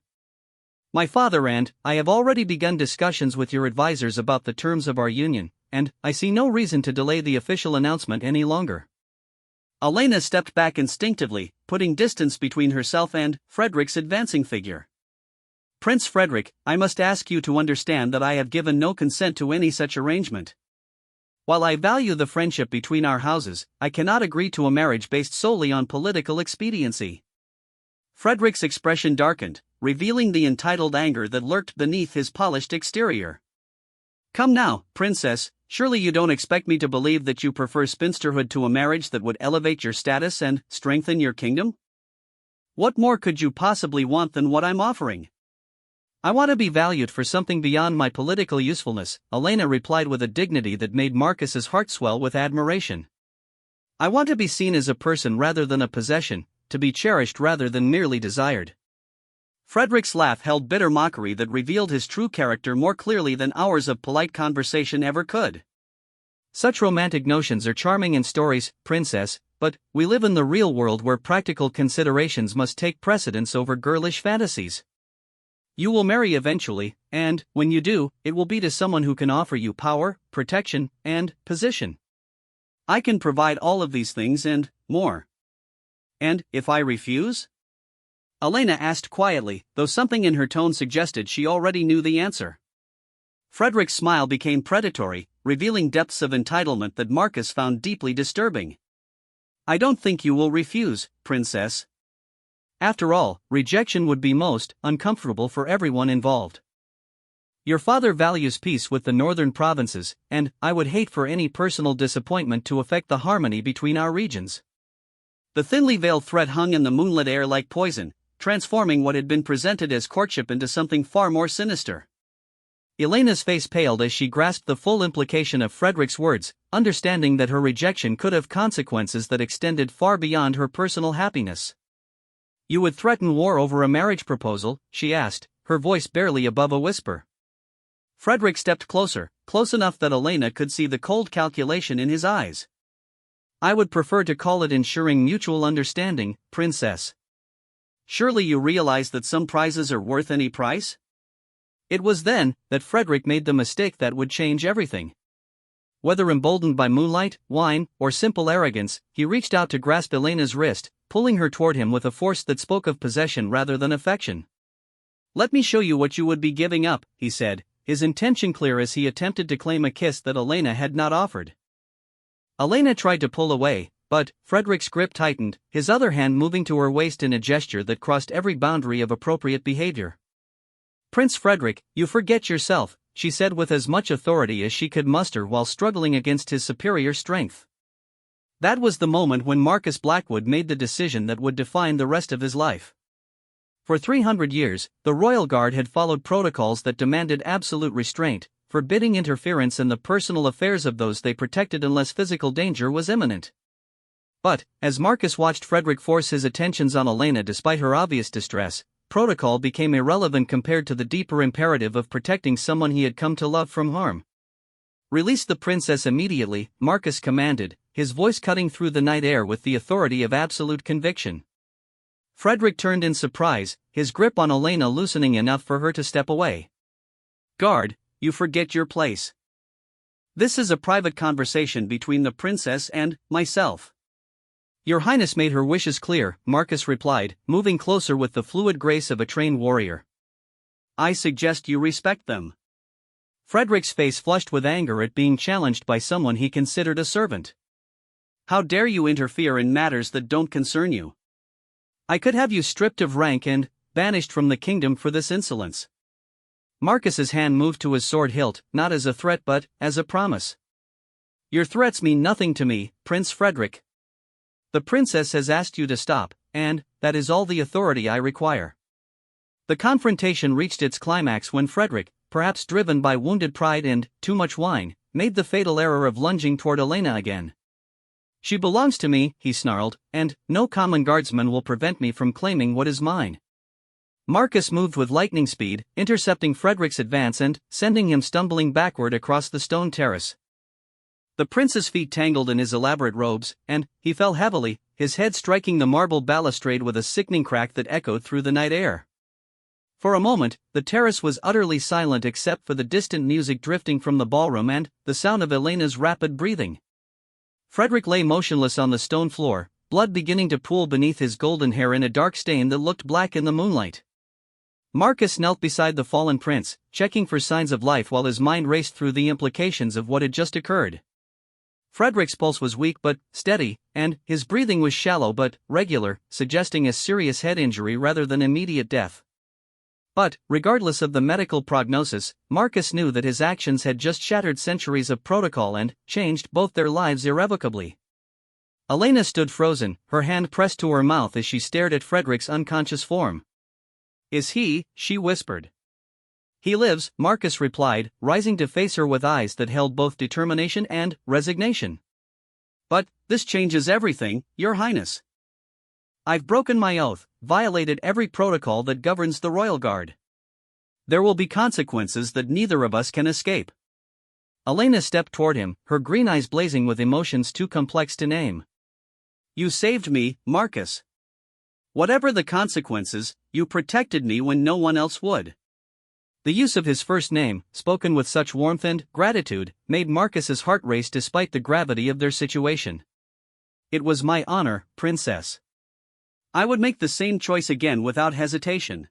Speaker 1: My father and I have already begun discussions with your advisors about the terms of our union, and I see no reason to delay the official announcement any longer." Elena stepped back instinctively, putting distance between herself and Frederick's advancing figure. "Prince Frederick, I must ask you to understand that I have given no consent to any such arrangement. While I value the friendship between our houses, I cannot agree to a marriage based solely on political expediency." Frederick's expression darkened, revealing the entitled anger that lurked beneath his polished exterior. "Come now, princess, surely you don't expect me to believe that you prefer spinsterhood to a marriage that would elevate your status and strengthen your kingdom? What more could you possibly want than what I'm offering?" "I want to be valued for something beyond my political usefulness," Elena replied with a dignity that made Marcus's heart swell with admiration. "I want to be seen as a person rather than a possession, to be cherished rather than merely desired." Frederick's laugh held bitter mockery that revealed his true character more clearly than hours of polite conversation ever could. "Such romantic notions are charming in stories, princess, but we live in the real world where practical considerations must take precedence over girlish fantasies. You will marry eventually, and, when you do, it will be to someone who can offer you power, protection, and position. I can provide all of these things and more. And if I refuse?" Elena asked quietly, though something in her tone suggested she already knew the answer. Frederick's smile became predatory, revealing depths of entitlement that Marcus found deeply disturbing. "I don't think you will refuse, princess. After all, rejection would be most uncomfortable for everyone involved. Your father values peace with the northern provinces, and I would hate for any personal disappointment to affect the harmony between our regions." The thinly veiled threat hung in the moonlit air like poison, transforming what had been presented as courtship into something far more sinister. Elena's face paled as she grasped the full implication of Frederick's words, understanding that her rejection could have consequences that extended far beyond her personal happiness. "You would threaten war over a marriage proposal?" she asked, her voice barely above a whisper. Frederick stepped closer, close enough that Elena could see the cold calculation in his eyes. "I would prefer to call it ensuring mutual understanding, princess. Surely you realize that some prizes are worth any price?" It was then that Frederick made the mistake that would change everything. Whether emboldened by moonlight, wine, or simple arrogance, he reached out to grasp Elena's wrist, pulling her toward him with a force that spoke of possession rather than affection. "Let me show you what you would be giving up," he said, his intention clear as he attempted to claim a kiss that Elena had not offered. Elena tried to pull away, but Frederick's grip tightened, his other hand moving to her waist in a gesture that crossed every boundary of appropriate behavior. "Prince Frederick, you forget yourself," she said with as much authority as she could muster while struggling against his superior strength. That was the moment when Marcus Blackwood made the decision that would define the rest of his life. For 300 years, the royal guard had followed protocols that demanded absolute restraint, forbidding interference in the personal affairs of those they protected unless physical danger was imminent. But, as Marcus watched Frederick force his attentions on Elena despite her obvious distress, protocol became irrelevant compared to the deeper imperative of protecting someone he had come to love from harm. "Release the princess immediately," Marcus commanded, his voice cutting through the night air with the authority of absolute conviction. Frederick turned in surprise, his grip on Elena loosening enough for her to step away. "Guard, you forget your place. This is a private conversation between the princess and myself." "Your Highness made her wishes clear," Marcus replied, moving closer with the fluid grace of a trained warrior. "I suggest you respect them." Frederick's face flushed with anger at being challenged by someone he considered a servant. "How dare you interfere in matters that don't concern you? I could have you stripped of rank and banished from the kingdom for this insolence. Marcus's hand moved to his sword hilt, not as a threat but as a promise. Your threats mean nothing to me, Prince Frederick. The princess has asked you to stop, and that is all the authority I require. The confrontation reached its climax when Frederick, perhaps driven by wounded pride and too much wine, made the fatal error of lunging toward Elena again. She belongs to me, he snarled, and no common guardsman will prevent me from claiming what is mine. Marcus moved with lightning speed, intercepting Frederick's advance and sending him stumbling backward across the stone terrace. The prince's feet tangled in his elaborate robes, and he fell heavily, his head striking the marble balustrade with a sickening crack that echoed through the night air. For a moment, the terrace was utterly silent except for the distant music drifting from the ballroom and the sound of Elena's rapid breathing. Frederick lay motionless on the stone floor, blood beginning to pool beneath his golden hair in a dark stain that looked black in the moonlight. Marcus knelt beside the fallen prince, checking for signs of life while his mind raced through the implications of what had just occurred. Frederick's pulse was weak but steady, and his breathing was shallow but regular, suggesting a serious head injury rather than immediate death. But, regardless of the medical prognosis, Marcus knew that his actions had just shattered centuries of protocol and changed both their lives irrevocably. Elena stood frozen, her hand pressed to her mouth as she stared at Frederick's unconscious form. Is he? She whispered. He lives, Marcus replied, rising to face her with eyes that held both determination and resignation. But this changes everything, Your Highness. I've broken my oath, violated every protocol that governs the royal guard. There will be consequences that neither of us can escape. Elena stepped toward him, her green eyes blazing with emotions too complex to name. You saved me, Marcus. Whatever the consequences, you protected me when no one else would. The use of his first name, spoken with such warmth and gratitude, made Marcus's heart race despite the gravity of their situation. It was my honor, Princess. I would make the same choice again without hesitation.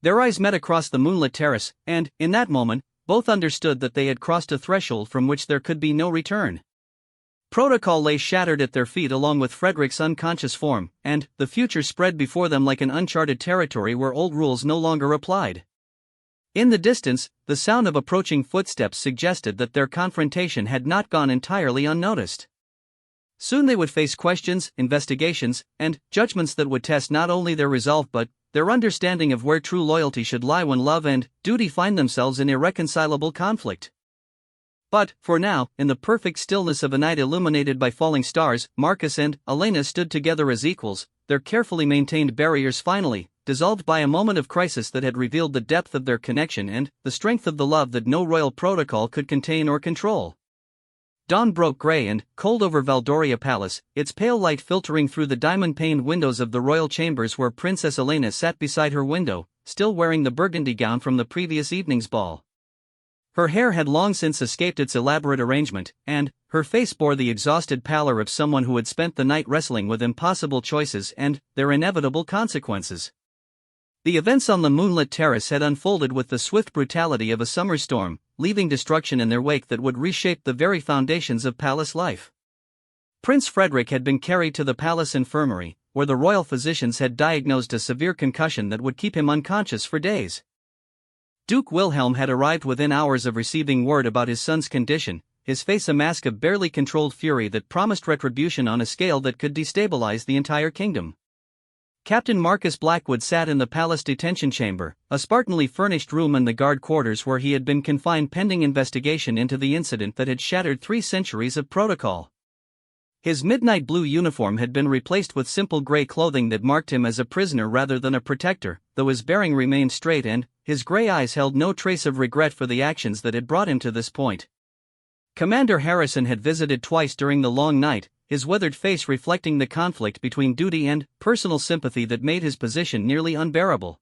Speaker 1: Their eyes met across the moonlit terrace, and, in that moment, both understood that they had crossed a threshold from which there could be no return. Protocol lay shattered at their feet along with Frederick's unconscious form, and the future spread before them like an uncharted territory where old rules no longer applied. In the distance, the sound of approaching footsteps suggested that their confrontation had not gone entirely unnoticed. Soon they would face questions, investigations, and judgments that would test not only their resolve but their understanding of where true loyalty should lie when love and duty find themselves in irreconcilable conflict. But, for now, in the perfect stillness of a night illuminated by falling stars, Marcus and Elena stood together as equals, their carefully maintained barriers finally dissolved by a moment of crisis that had revealed the depth of their connection and the strength of the love that no royal protocol could contain or control. Dawn broke gray and cold over Valdoria Palace, its pale light filtering through the diamond-paned windows of the royal chambers where Princess Elena sat beside her window, still wearing the burgundy gown from the previous evening's ball. Her hair had long since escaped its elaborate arrangement, and her face bore the exhausted pallor of someone who had spent the night wrestling with impossible choices and their inevitable consequences. The events on the moonlit terrace had unfolded with the swift brutality of a summer storm, leaving destruction in their wake that would reshape the very foundations of palace life. Prince Frederick had been carried to the palace infirmary, where the royal physicians had diagnosed a severe concussion that would keep him unconscious for days. Duke Wilhelm had arrived within hours of receiving word about his son's condition, his face a mask of barely controlled fury that promised retribution on a scale that could destabilize the entire kingdom. Captain Marcus Blackwood sat in the palace detention chamber, a spartanly furnished room in the guard quarters where he had been confined pending investigation into the incident that had shattered 3 centuries of protocol. His midnight blue uniform had been replaced with simple gray clothing that marked him as a prisoner rather than a protector, though his bearing remained straight and his gray eyes held no trace of regret for the actions that had brought him to this point. Commander Harrison had visited twice during the long night, his weathered face reflecting the conflict between duty and personal sympathy that made his position nearly unbearable.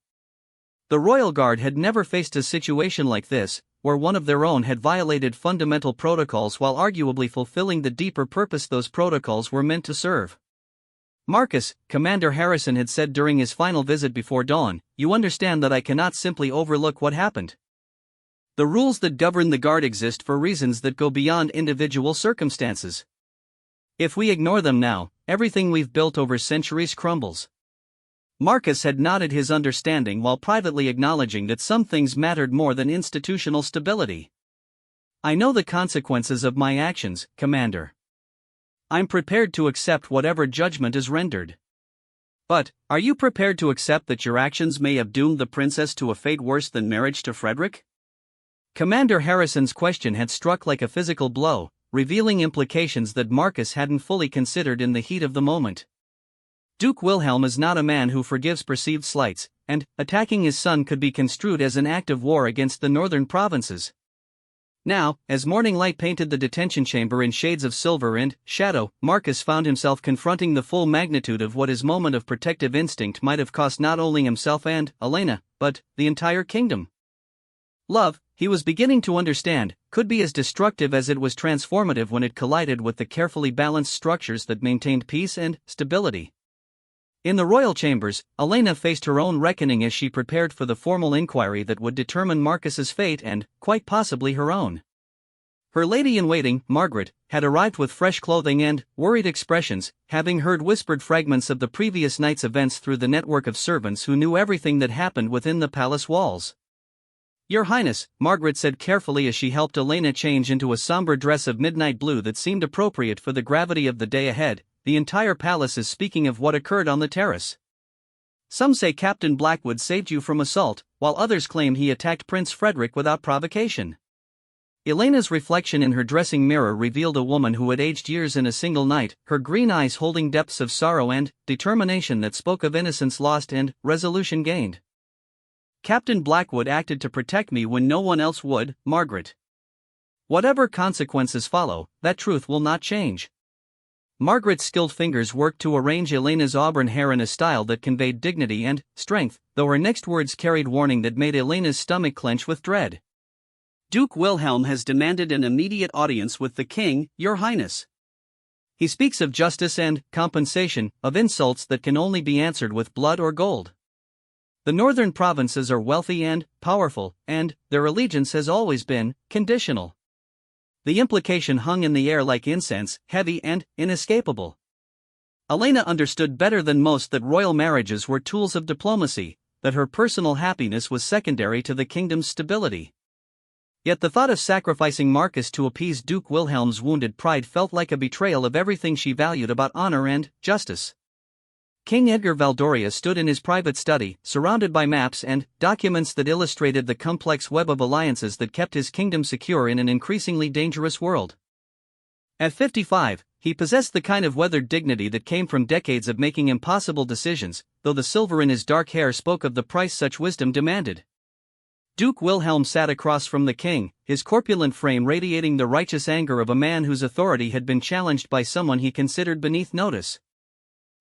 Speaker 1: The Royal Guard had never faced a situation like this, where one of their own had violated fundamental protocols while arguably fulfilling the deeper purpose those protocols were meant to serve. Marcus, Commander Harrison had said during his final visit before dawn, you understand that I cannot simply overlook what happened. The rules that govern the Guard exist for reasons that go beyond individual circumstances. If we ignore them now, everything we've built over centuries crumbles. Marcus had nodded his understanding while privately acknowledging that some things mattered more than institutional stability. "I know the consequences of my actions, Commander. I'm prepared to accept whatever judgment is rendered. But, are you prepared to accept that your actions may have doomed the princess to a fate worse than marriage to Frederick?" Commander Harrison's question had struck like a physical blow, revealing implications that Marcus hadn't fully considered in the heat of the moment. Duke Wilhelm is not a man who forgives perceived slights, and attacking his son could be construed as an act of war against the northern provinces. Now, as morning light painted the detention chamber in shades of silver and shadow, Marcus found himself confronting the full magnitude of what his moment of protective instinct might have cost not only himself and Elena, but the entire kingdom. Love, he was beginning to understand, could be as destructive as it was transformative when it collided with the carefully balanced structures that maintained peace and stability. In the royal chambers, Elena faced her own reckoning as she prepared for the formal inquiry that would determine Marcus's fate and, quite possibly, her own. Her lady-in-waiting, Margaret, had arrived with fresh clothing and worried expressions, having heard whispered fragments of the previous night's events through the network of servants who knew everything that happened within the palace walls. "Your Highness," Margaret said carefully as she helped Elena change into a somber dress of midnight blue that seemed appropriate for the gravity of the day ahead, "the entire palace is speaking of what occurred on the terrace. Some say Captain Blackwood saved you from assault, while others claim he attacked Prince Frederick without provocation." Elena's reflection in her dressing mirror revealed a woman who had aged years in a single night, her green eyes holding depths of sorrow and determination that spoke of innocence lost and resolution gained. "Captain Blackwood acted to protect me when no one else would, Margaret. Whatever consequences follow, that truth will not change." Margaret's skilled fingers worked to arrange Elena's auburn hair in a style that conveyed dignity and strength, though her next words carried warning that made Elena's stomach clench with dread. "Duke Wilhelm has demanded an immediate audience with the king, Your Highness. He speaks of justice and compensation, of insults that can only be answered with blood or gold. The northern provinces are wealthy and powerful, and their allegiance has always been conditional." The implication hung in the air like incense, heavy and inescapable. Elena understood better than most that royal marriages were tools of diplomacy, that her personal happiness was secondary to the kingdom's stability. Yet the thought of sacrificing Marcus to appease Duke Wilhelm's wounded pride felt like a betrayal of everything she valued about honor and justice. King Edgar Valdoria stood in his private study, surrounded by maps and documents that illustrated the complex web of alliances that kept his kingdom secure in an increasingly dangerous world. At 55, he possessed the kind of weathered dignity that came from decades of making impossible decisions, though the silver in his dark hair spoke of the price such wisdom demanded. Duke Wilhelm sat across from the king, his corpulent frame radiating the righteous anger of a man whose authority had been challenged by someone he considered beneath notice.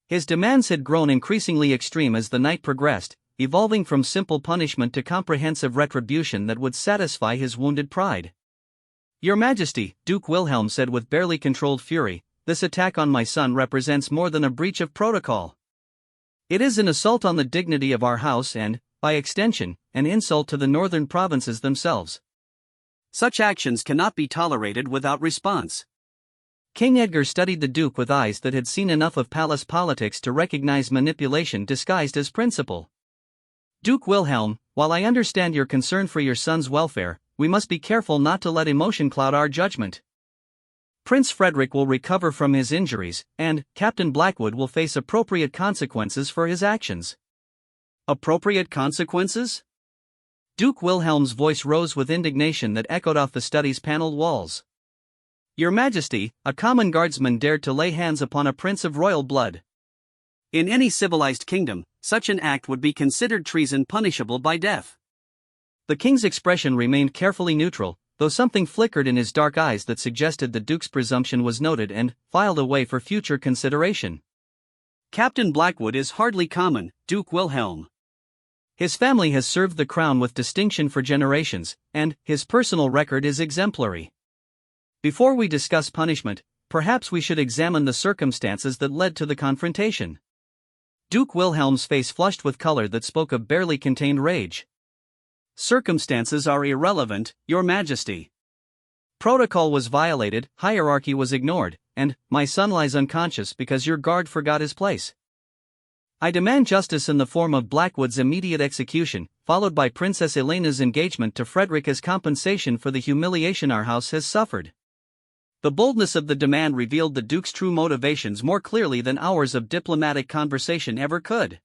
Speaker 1: His demands had grown increasingly extreme as the night progressed, evolving from simple punishment to comprehensive retribution that would satisfy his wounded pride. "Your Majesty," Duke Wilhelm said with barely controlled fury, "this attack on my son represents more than a breach of protocol. It is an assault on the dignity of our house and, by extension, an insult to the northern provinces themselves. Such actions cannot be tolerated without response." King Edgar studied the Duke with eyes that had seen enough of palace politics to recognize manipulation disguised as principle. "Duke Wilhelm, while I understand your concern for your son's welfare, we must be careful not to let emotion cloud our judgment. Prince Frederick will recover from his injuries, and Captain Blackwood will face appropriate consequences for his actions." "Appropriate consequences?" Duke Wilhelm's voice rose with indignation that echoed off the study's paneled walls. "Your Majesty, a common guardsman dared to lay hands upon a prince of royal blood. In any civilized kingdom, such an act would be considered treason punishable by death." The king's expression remained carefully neutral, though something flickered in his dark eyes that suggested the duke's presumption was noted and filed away for future consideration. "Captain Blackwood is hardly common, Duke Wilhelm. His family has served the crown with distinction for generations, and his personal record is exemplary. Before we discuss punishment, perhaps we should examine the circumstances that led to the confrontation." Duke Wilhelm's face flushed with color that spoke of barely contained rage. "Circumstances are irrelevant, Your Majesty. Protocol was violated, hierarchy was ignored, and my son lies unconscious because your guard forgot his place." I demand justice in the form of Blackwood's immediate execution, followed by Princess Elena's engagement to Frederick as compensation for the humiliation our house has suffered." The boldness of the demand revealed the Duke's true motivations more clearly than hours of diplomatic conversation ever could.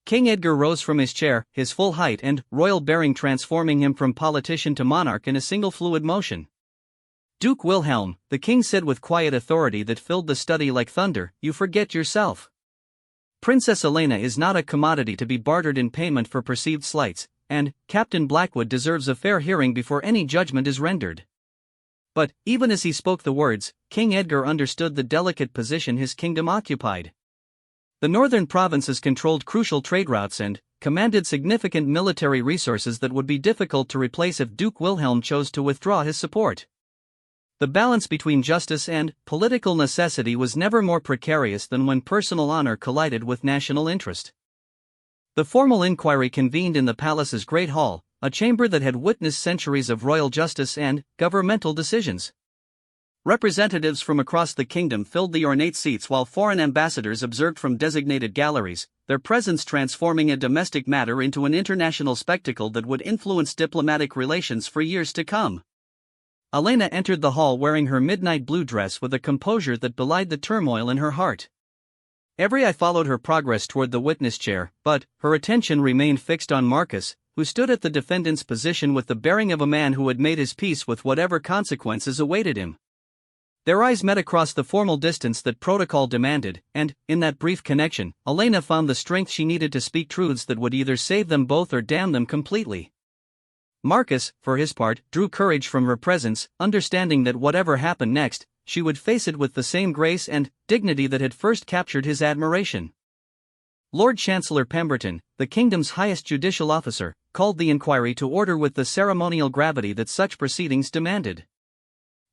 Speaker 1: King Edgar rose from his chair, his full height and royal bearing transforming him from politician to monarch in a single fluid motion. "Duke Wilhelm," the king said with quiet authority that filled the study like thunder, "you forget yourself. Princess Elena is not a commodity to be bartered in payment for perceived slights, and Captain Blackwood deserves a fair hearing before any judgment is rendered." But, even as he spoke the words, King Edgar understood the delicate position his kingdom occupied. The northern provinces controlled crucial trade routes and commanded significant military resources that would be difficult to replace if Duke Wilhelm chose to withdraw his support. The balance between justice and political necessity was never more precarious than when personal honor collided with national interest. The formal inquiry convened in the palace's Great Hall, a chamber that had witnessed centuries of royal justice and governmental decisions. Representatives from across the kingdom filled the ornate seats while foreign ambassadors observed from designated galleries, their presence transforming a domestic matter into an international spectacle that would influence diplomatic relations for years to come. Elena entered the hall wearing her midnight blue dress with a composure that belied the turmoil in her heart. Every eye followed her progress toward the witness chair, but her attention remained fixed on Marcus, who stood at the defendant's position with the bearing of a man who had made his peace with whatever consequences awaited him. Their eyes met across the formal distance that protocol demanded, and, in that brief connection, Elena found the strength she needed to speak truths that would either save them both or damn them completely. Marcus, for his part, drew courage from her presence, understanding that whatever happened next, she would face it with the same grace and dignity that had first captured his admiration. Lord Chancellor Pemberton, the kingdom's highest judicial officer, called the inquiry to order with the ceremonial gravity that such proceedings demanded.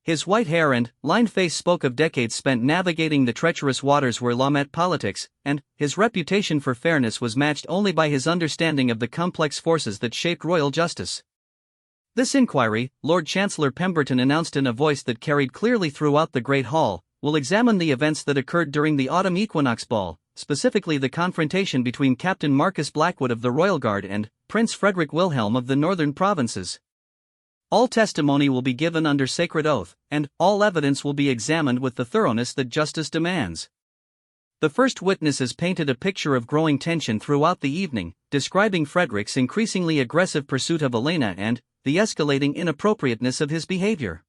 Speaker 1: His white hair and lined face spoke of decades spent navigating the treacherous waters where law met politics, and his reputation for fairness was matched only by his understanding of the complex forces that shaped royal justice. "This inquiry," Lord Chancellor Pemberton announced in a voice that carried clearly throughout the Great Hall, "will examine the events that occurred during the autumn equinox ball, specifically the confrontation between Captain Marcus Blackwood of the Royal Guard and Prince Frederick Wilhelm of the Northern Provinces. All testimony will be given under sacred oath, and all evidence will be examined with the thoroughness that justice demands." The first witnesses painted a picture of growing tension throughout the evening, describing Frederick's increasingly aggressive pursuit of Elena and the escalating inappropriateness of his behavior.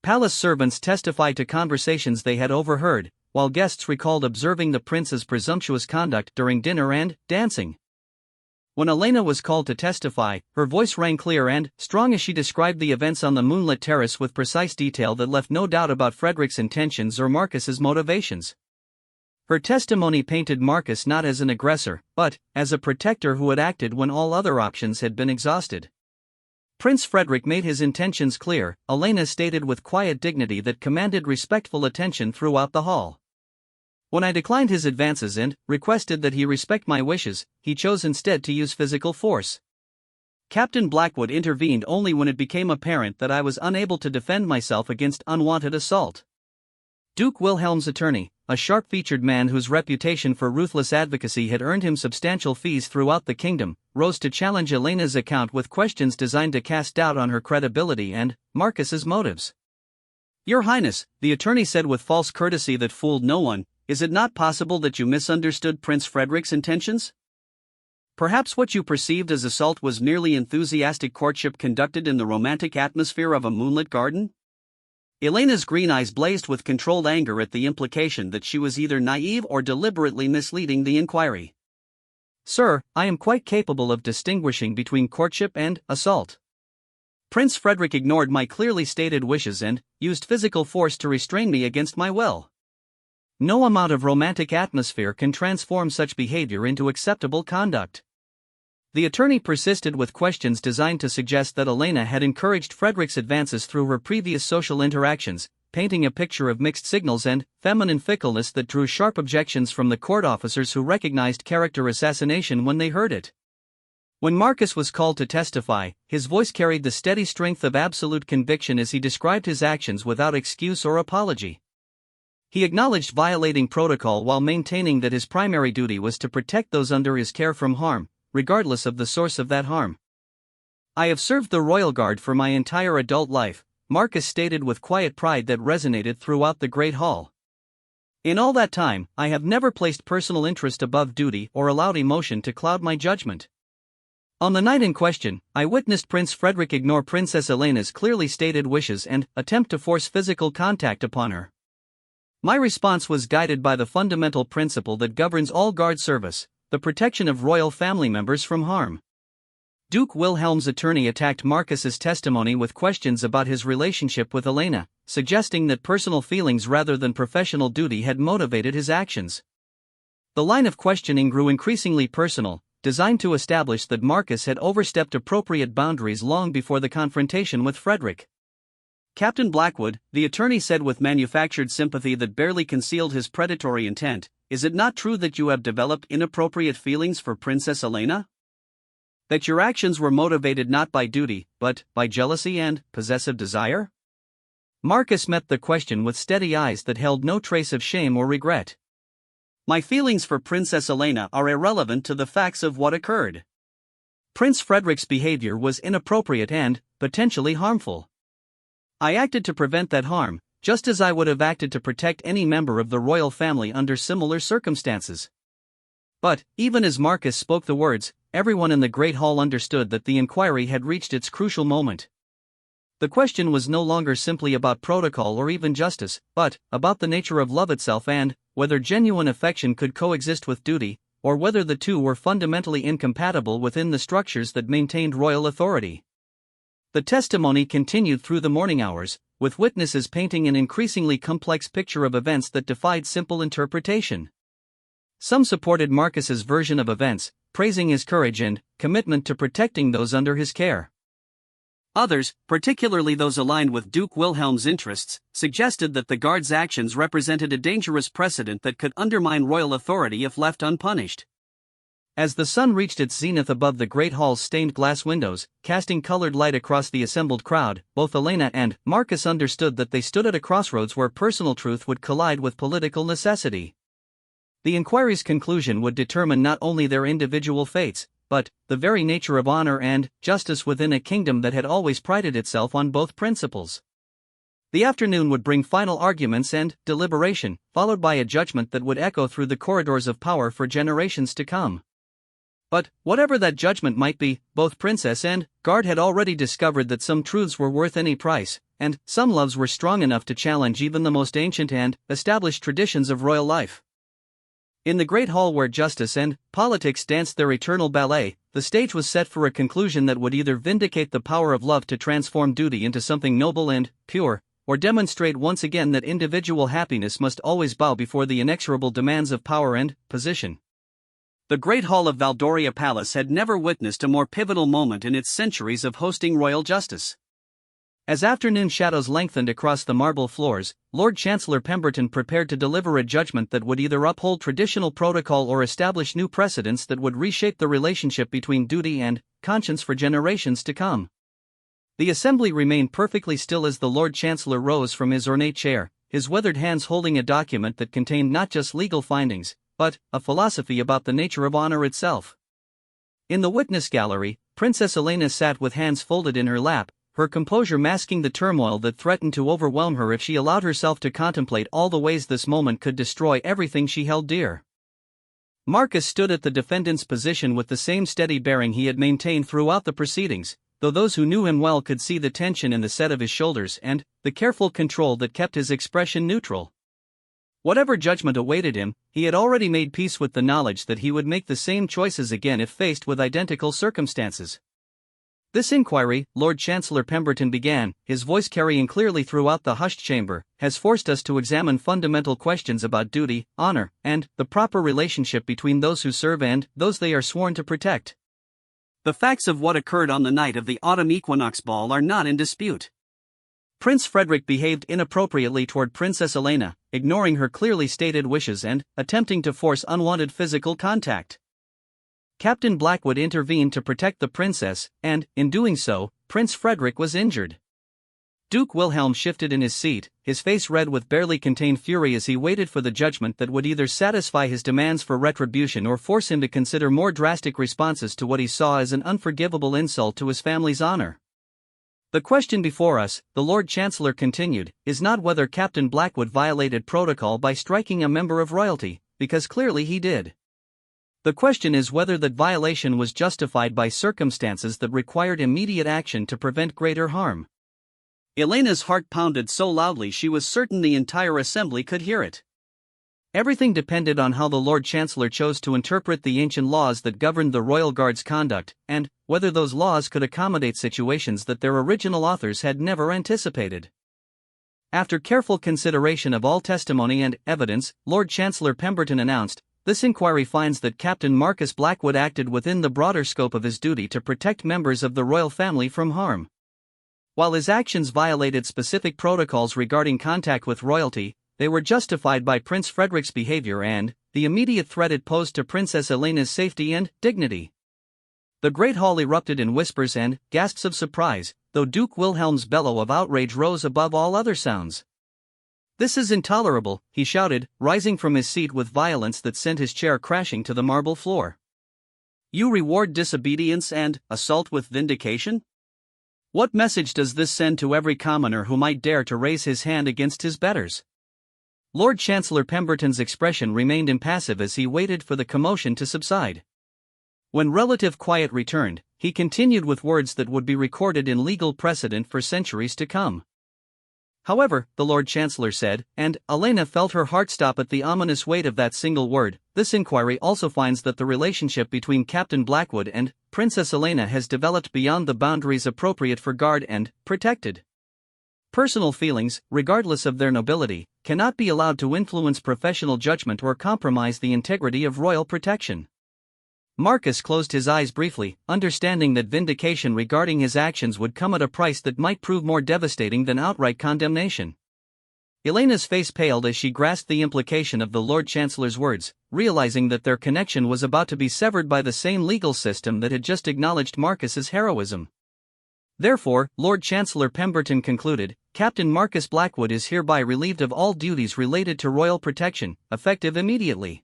Speaker 1: Palace servants testified to conversations they had overheard, while guests recalled observing the prince's presumptuous conduct during dinner and dancing. When Elena was called to testify, her voice rang clear and strong as she described the events on the moonlit terrace with precise detail that left no doubt about Frederick's intentions or Marcus's motivations. Her testimony painted Marcus not as an aggressor, but as a protector who had acted when all other options had been exhausted. Prince Frederick made his intentions clear, Elena stated with quiet dignity that commanded respectful attention throughout the hall. "When I declined his advances and requested that he respect my wishes, he chose instead to use physical force. Captain Blackwood intervened only when it became apparent that I was unable to defend myself against unwanted assault." Duke Wilhelm's attorney, a sharp-featured man whose reputation for ruthless advocacy had earned him substantial fees throughout the kingdom, rose to challenge Elena's account with questions designed to cast doubt on her credibility and Marcus's motives. "Your Highness," the attorney said with false courtesy that fooled no one, "is it not possible that you misunderstood Prince Frederick's intentions? Perhaps what you perceived as assault was merely enthusiastic courtship conducted in the romantic atmosphere of a moonlit garden?" Elena's green eyes blazed with controlled anger at the implication that she was either naive or deliberately misleading the inquiry. "Sir, I am quite capable of distinguishing between courtship and assault. Prince Frederick ignored my clearly stated wishes and used physical force to restrain me against my will. No amount of romantic atmosphere can transform such behavior into acceptable conduct." The attorney persisted with questions designed to suggest that Elena had encouraged Frederick's advances through her previous social interactions, painting a picture of mixed signals and feminine fickleness that drew sharp objections from the court officers who recognized character assassination when they heard it. When Marcus was called to testify, his voice carried the steady strength of absolute conviction as he described his actions without excuse or apology. He acknowledged violating protocol while maintaining that his primary duty was to protect those under his care from harm, regardless of the source of that harm. "I have served the royal guard for my entire adult life," Marcus stated with quiet pride that resonated throughout the Great Hall. "In all that time, I have never placed personal interest above duty or allowed emotion to cloud my judgment." On the night in question, I witnessed Prince Frederick ignore Princess Elena's clearly stated wishes and attempt to force physical contact upon her. My response was guided by the fundamental principle that governs all guard service: the protection of royal family members from harm. Duke Wilhelm's attorney attacked Marcus's testimony with questions about his relationship with Elena, suggesting that personal feelings rather than professional duty had motivated his actions. The line of questioning grew increasingly personal, designed to establish that Marcus had overstepped appropriate boundaries long before the confrontation with Frederick. Captain Blackwood, the attorney said with manufactured sympathy that barely concealed his predatory intent, "Is it not true that you have developed inappropriate feelings for Princess Elena? That your actions were motivated not by duty, but by jealousy and possessive desire?" Marcus met the question with steady eyes that held no trace of shame or regret. "My feelings for Princess Elena are irrelevant to the facts of what occurred. Prince Frederick's behavior was inappropriate and potentially harmful. I acted to prevent that harm, just as I would have acted to protect any member of the royal family under similar circumstances." But, even as Marcus spoke the words, everyone in the Great Hall understood that the inquiry had reached its crucial moment. The question was no longer simply about protocol or even justice, but about the nature of love itself and whether genuine affection could coexist with duty, or whether the two were fundamentally incompatible within the structures that maintained royal authority. The testimony continued through the morning hours, with witnesses painting an increasingly complex picture of events that defied simple interpretation. Some supported Marcus's version of events, praising his courage and commitment to protecting those under his care. Others, particularly those aligned with Duke Wilhelm's interests, suggested that the guard's actions represented a dangerous precedent that could undermine royal authority if left unpunished. As the sun reached its zenith above the Great Hall's stained glass windows, casting colored light across the assembled crowd, both Elena and Marcus understood that they stood at a crossroads where personal truth would collide with political necessity. The inquiry's conclusion would determine not only their individual fates, but the very nature of honor and justice within a kingdom that had always prided itself on both principles. The afternoon would bring final arguments and deliberation, followed by a judgment that would echo through the corridors of power for generations to come. But, whatever that judgment might be, both princess and guard had already discovered that some truths were worth any price, and some loves were strong enough to challenge even the most ancient and established traditions of royal life. In the Great Hall where justice and politics danced their eternal ballet, the stage was set for a conclusion that would either vindicate the power of love to transform duty into something noble and pure, or demonstrate once again that individual happiness must always bow before the inexorable demands of power and position. The Great Hall of Valdoria Palace had never witnessed a more pivotal moment in its centuries of hosting royal justice. As afternoon shadows lengthened across the marble floors, Lord Chancellor Pemberton prepared to deliver a judgment that would either uphold traditional protocol or establish new precedents that would reshape the relationship between duty and conscience for generations to come. The assembly remained perfectly still as the Lord Chancellor rose from his ornate chair, his weathered hands holding a document that contained not just legal findings, but a philosophy about the nature of honor itself. In the witness gallery, Princess Elena sat with hands folded in her lap, her composure masking the turmoil that threatened to overwhelm her if she allowed herself to contemplate all the ways this moment could destroy everything she held dear. Marcus stood at the defendant's position with the same steady bearing he had maintained throughout the proceedings, though those who knew him well could see the tension in the set of his shoulders and the careful control that kept his expression neutral. Whatever judgment awaited him, he had already made peace with the knowledge that he would make the same choices again if faced with identical circumstances. "This inquiry," Lord Chancellor Pemberton began, his voice carrying clearly throughout the hushed chamber, "has forced us to examine fundamental questions about duty, honor, and the proper relationship between those who serve and those they are sworn to protect. The facts of what occurred on the night of the autumn equinox ball are not in dispute. Prince Frederick behaved inappropriately toward Princess Elena, ignoring her clearly stated wishes and attempting to force unwanted physical contact. Captain Blackwood intervened to protect the princess, and, in doing so, Prince Frederick was injured. Duke Wilhelm shifted in his seat, his face red with barely contained fury as he waited for the judgment that would either satisfy his demands for retribution or force him to consider more drastic responses to what he saw as an unforgivable insult to his family's honor. "The question before us," the Lord Chancellor continued, "is not whether Captain Blackwood violated protocol by striking a member of royalty, because clearly he did. The question is whether that violation was justified by circumstances that required immediate action to prevent greater harm." Elena's heart pounded so loudly she was certain the entire assembly could hear it. Everything depended on how the Lord Chancellor chose to interpret the ancient laws that governed the Royal Guard's conduct, and whether those laws could accommodate situations that their original authors had never anticipated. After careful consideration of all testimony and evidence, Lord Chancellor Pemberton announced, "This inquiry finds that Captain Marcus Blackwood acted within the broader scope of his duty to protect members of the royal family from harm. While his actions violated specific protocols regarding contact with royalty, they were justified by Prince Frederick's behavior and the immediate threat it posed to Princess Elena's safety and dignity." The Great Hall erupted in whispers and gasps of surprise, though Duke Wilhelm's bellow of outrage rose above all other sounds. "This is intolerable," he shouted, rising from his seat with violence that sent his chair crashing to the marble floor. "You reward disobedience and assault with vindication? What message does this send to every commoner who might dare to raise his hand against his betters?" Lord Chancellor Pemberton's expression remained impassive as he waited for the commotion to subside. When relative quiet returned, he continued with words that would be recorded in legal precedent for centuries to come. "However," the Lord Chancellor said, and Elena felt her heart stop at the ominous weight of that single word, "this inquiry also finds that the relationship between Captain Blackwood and Princess Elena has developed beyond the boundaries appropriate for guard and protected. Personal feelings, regardless of their nobility, cannot be allowed to influence professional judgment or compromise the integrity of royal protection." Marcus closed his eyes briefly, understanding that vindication regarding his actions would come at a price that might prove more devastating than outright condemnation. Elena's face paled as she grasped the implication of the Lord Chancellor's words, realizing that their connection was about to be severed by the same legal system that had just acknowledged Marcus's heroism. "Therefore," Lord Chancellor Pemberton concluded, "Captain Marcus Blackwood is hereby relieved of all duties related to royal protection, effective immediately.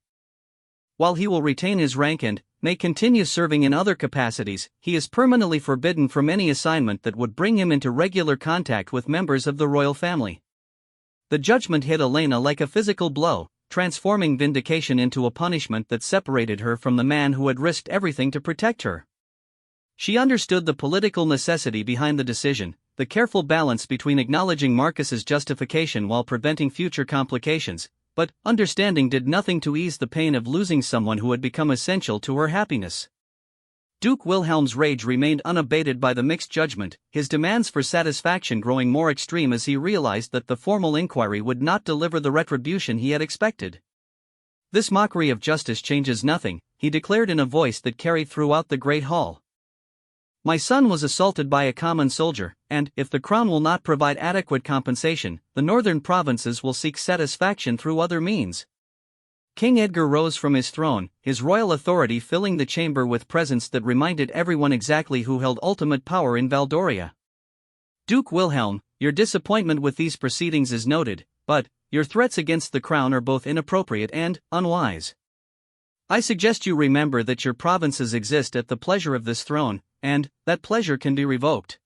Speaker 1: While he will retain his rank and may continue serving in other capacities, he is permanently forbidden from any assignment that would bring him into regular contact with members of the royal family." The judgment hit Elena like a physical blow, transforming vindication into a punishment that separated her from the man who had risked everything to protect her. She understood the political necessity behind the decision, the careful balance between acknowledging Marcus's justification while preventing future complications, but understanding did nothing to ease the pain of losing someone who had become essential to her happiness. Duke Wilhelm's rage remained unabated by the mixed judgment, his demands for satisfaction growing more extreme as he realized that the formal inquiry would not deliver the retribution he had expected. "This mockery of justice changes nothing," he declared in a voice that carried throughout the great hall. "My son was assaulted by a common soldier, and, if the crown will not provide adequate compensation, the northern provinces will seek satisfaction through other means." King Edgar rose from his throne, his royal authority filling the chamber with presence that reminded everyone exactly who held ultimate power in Valdoria. "Duke Wilhelm, your disappointment with these proceedings is noted, but your threats against the crown are both inappropriate and unwise. I suggest you remember that your provinces exist at the pleasure of this throne, and that pleasure can be revoked."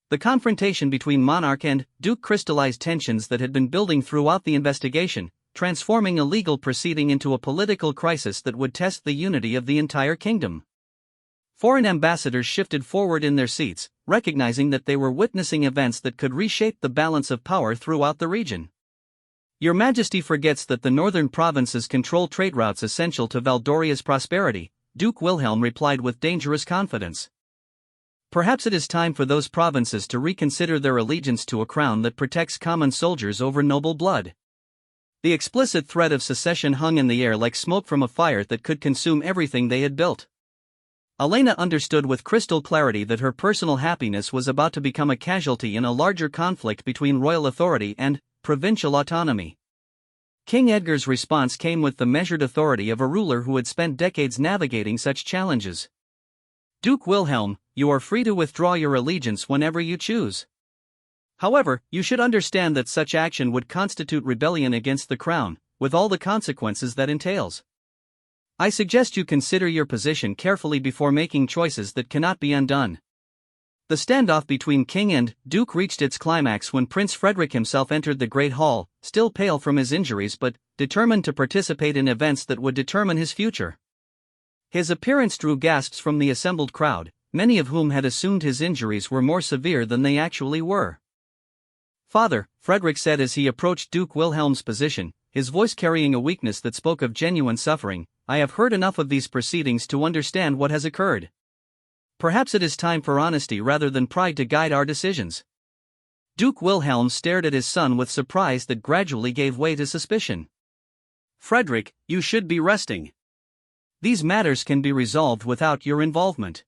Speaker 1: The confrontation between monarch and duke crystallized tensions that had been building throughout the investigation, transforming a legal proceeding into a political crisis that would test the unity of the entire kingdom. Foreign ambassadors shifted forward in their seats, recognizing that they were witnessing events that could reshape the balance of power throughout the region. "Your Majesty forgets that the northern provinces control trade routes essential to Valdoria's prosperity," Duke Wilhelm replied with dangerous confidence. "Perhaps it is time for those provinces to reconsider their allegiance to a crown that protects common soldiers over noble blood." The explicit threat of secession hung in the air like smoke from a fire that could consume everything they had built. Elena understood with crystal clarity that her personal happiness was about to become a casualty in a larger conflict between royal authority and provincial autonomy. King Edgar's response came with the measured authority of a ruler who had spent decades navigating such challenges. "Duke Wilhelm, you are free to withdraw your allegiance whenever you choose." However, you should understand that such action would constitute rebellion against the crown, with all the consequences that entails. I suggest you consider your position carefully before making choices that cannot be undone. The standoff between king and duke reached its climax when Prince Frederick himself entered the Great Hall, still pale from his injuries but determined to participate in events that would determine his future. His appearance drew gasps from the assembled crowd, many of whom had assumed his injuries were more severe than they actually were. "Father," Frederick said as he approached Duke Wilhelm's position, his voice carrying a weakness that spoke of genuine suffering, "I have heard enough of these proceedings to understand what has occurred. Perhaps it is time for honesty rather than pride to guide our decisions." Duke Wilhelm stared at his son with surprise that gradually gave way to suspicion. "Frederick, you should be resting. These matters can be resolved without your involvement."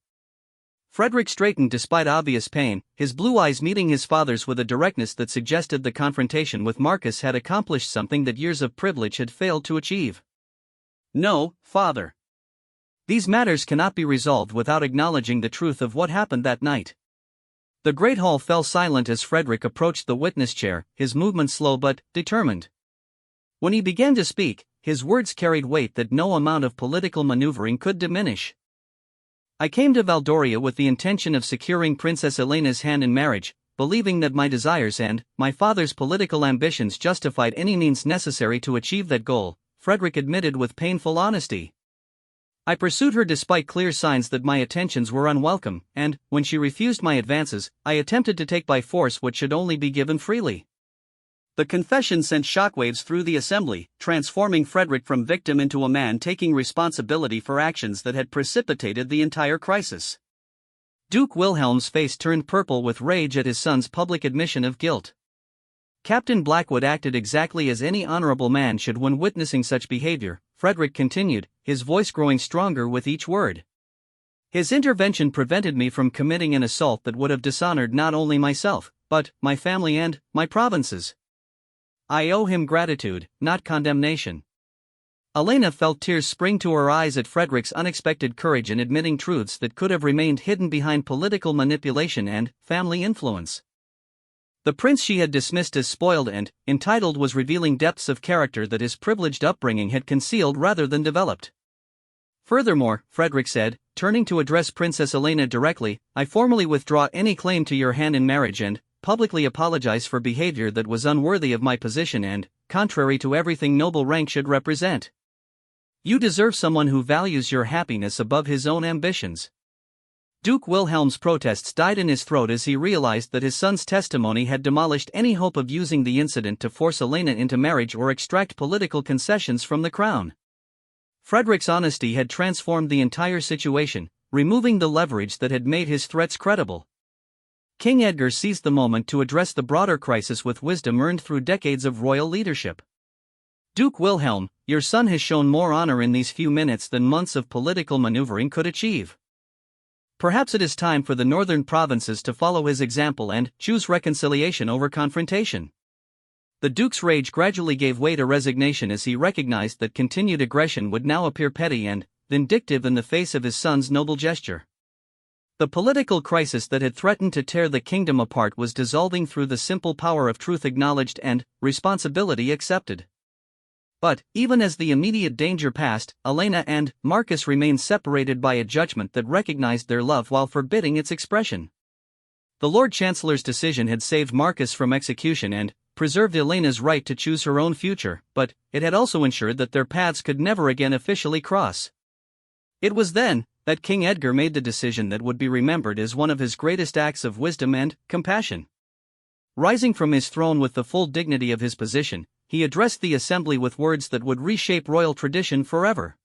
Speaker 1: Frederick straightened despite obvious pain, his blue eyes meeting his father's with a directness that suggested the confrontation with Marcus had accomplished something that years of privilege had failed to achieve. "No, father. These matters cannot be resolved without acknowledging the truth of what happened that night." The great hall fell silent as Frederick approached the witness chair, his movement slow but determined. When he began to speak, his words carried weight that no amount of political maneuvering could diminish. "I came to Valdoria with the intention of securing Princess Elena's hand in marriage, believing that my desires and my father's political ambitions justified any means necessary to achieve that goal," Frederick admitted with painful honesty. "I pursued her despite clear signs that my attentions were unwelcome, and, when she refused my advances, I attempted to take by force what should only be given freely." The confession sent shockwaves through the assembly, transforming Frederick from victim into a man taking responsibility for actions that had precipitated the entire crisis. Duke Wilhelm's face turned purple with rage at his son's public admission of guilt. "Captain Blackwood acted exactly as any honorable man should when witnessing such behavior," Frederick continued, his voice growing stronger with each word. "His intervention prevented me from committing an assault that would have dishonored not only myself, but my family and my provinces. I owe him gratitude, not condemnation." Elena felt tears spring to her eyes at Frederick's unexpected courage in admitting truths that could have remained hidden behind political manipulation and family influence. The prince she had dismissed as spoiled and entitled was revealing depths of character that his privileged upbringing had concealed rather than developed. "Furthermore," Frederick said, turning to address Princess Elena directly, "I formally withdraw any claim to your hand in marriage and publicly apologize for behavior that was unworthy of my position and contrary to everything noble rank should represent. You deserve someone who values your happiness above his own ambitions." Duke Wilhelm's protests died in his throat as he realized that his son's testimony had demolished any hope of using the incident to force Elena into marriage or extract political concessions from the crown. Frederick's honesty had transformed the entire situation, removing the leverage that had made his threats credible. King Edgar seized the moment to address the broader crisis with wisdom earned through decades of royal leadership. "Duke Wilhelm, your son has shown more honor in these few minutes than months of political maneuvering could achieve. Perhaps it is time for the northern provinces to follow his example and choose reconciliation over confrontation." The duke's rage gradually gave way to resignation as he recognized that continued aggression would now appear petty and vindictive in the face of his son's noble gesture. The political crisis that had threatened to tear the kingdom apart was dissolving through the simple power of truth acknowledged and responsibility accepted. But, even as the immediate danger passed, Elena and Marcus remained separated by a judgment that recognized their love while forbidding its expression. The Lord Chancellor's decision had saved Marcus from execution and preserved Elena's right to choose her own future, but it had also ensured that their paths could never again officially cross. It was then that King Edgar made the decision that would be remembered as one of his greatest acts of wisdom and compassion. Rising from his throne with the full dignity of his position, he addressed the assembly with words that would reshape royal tradition forever.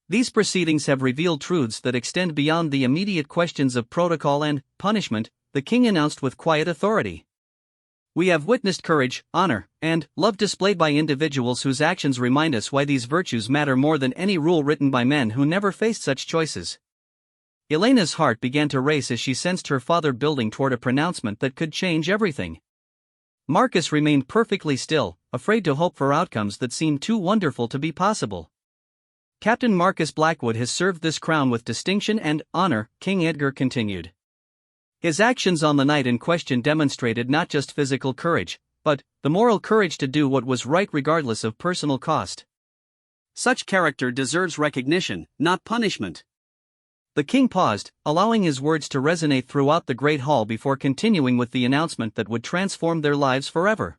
Speaker 1: "These proceedings have revealed truths that extend beyond the immediate questions of protocol and punishment," the king announced with quiet authority. "We have witnessed courage, honor, and love displayed by individuals whose actions remind us why these virtues matter more than any rule written by men who never faced such choices." Elena's heart began to race as she sensed her father building toward a pronouncement that could change everything. Marcus remained perfectly still, afraid to hope for outcomes that seemed too wonderful to be possible. "Captain Marcus Blackwood has served this crown with distinction and honor," King Edgar continued. His actions on the night in question demonstrated not just physical courage, but the moral courage to do what was right regardless of personal cost. Such character deserves recognition, not punishment. The king paused, allowing his words to resonate throughout the great hall before continuing with the announcement that would transform their lives forever.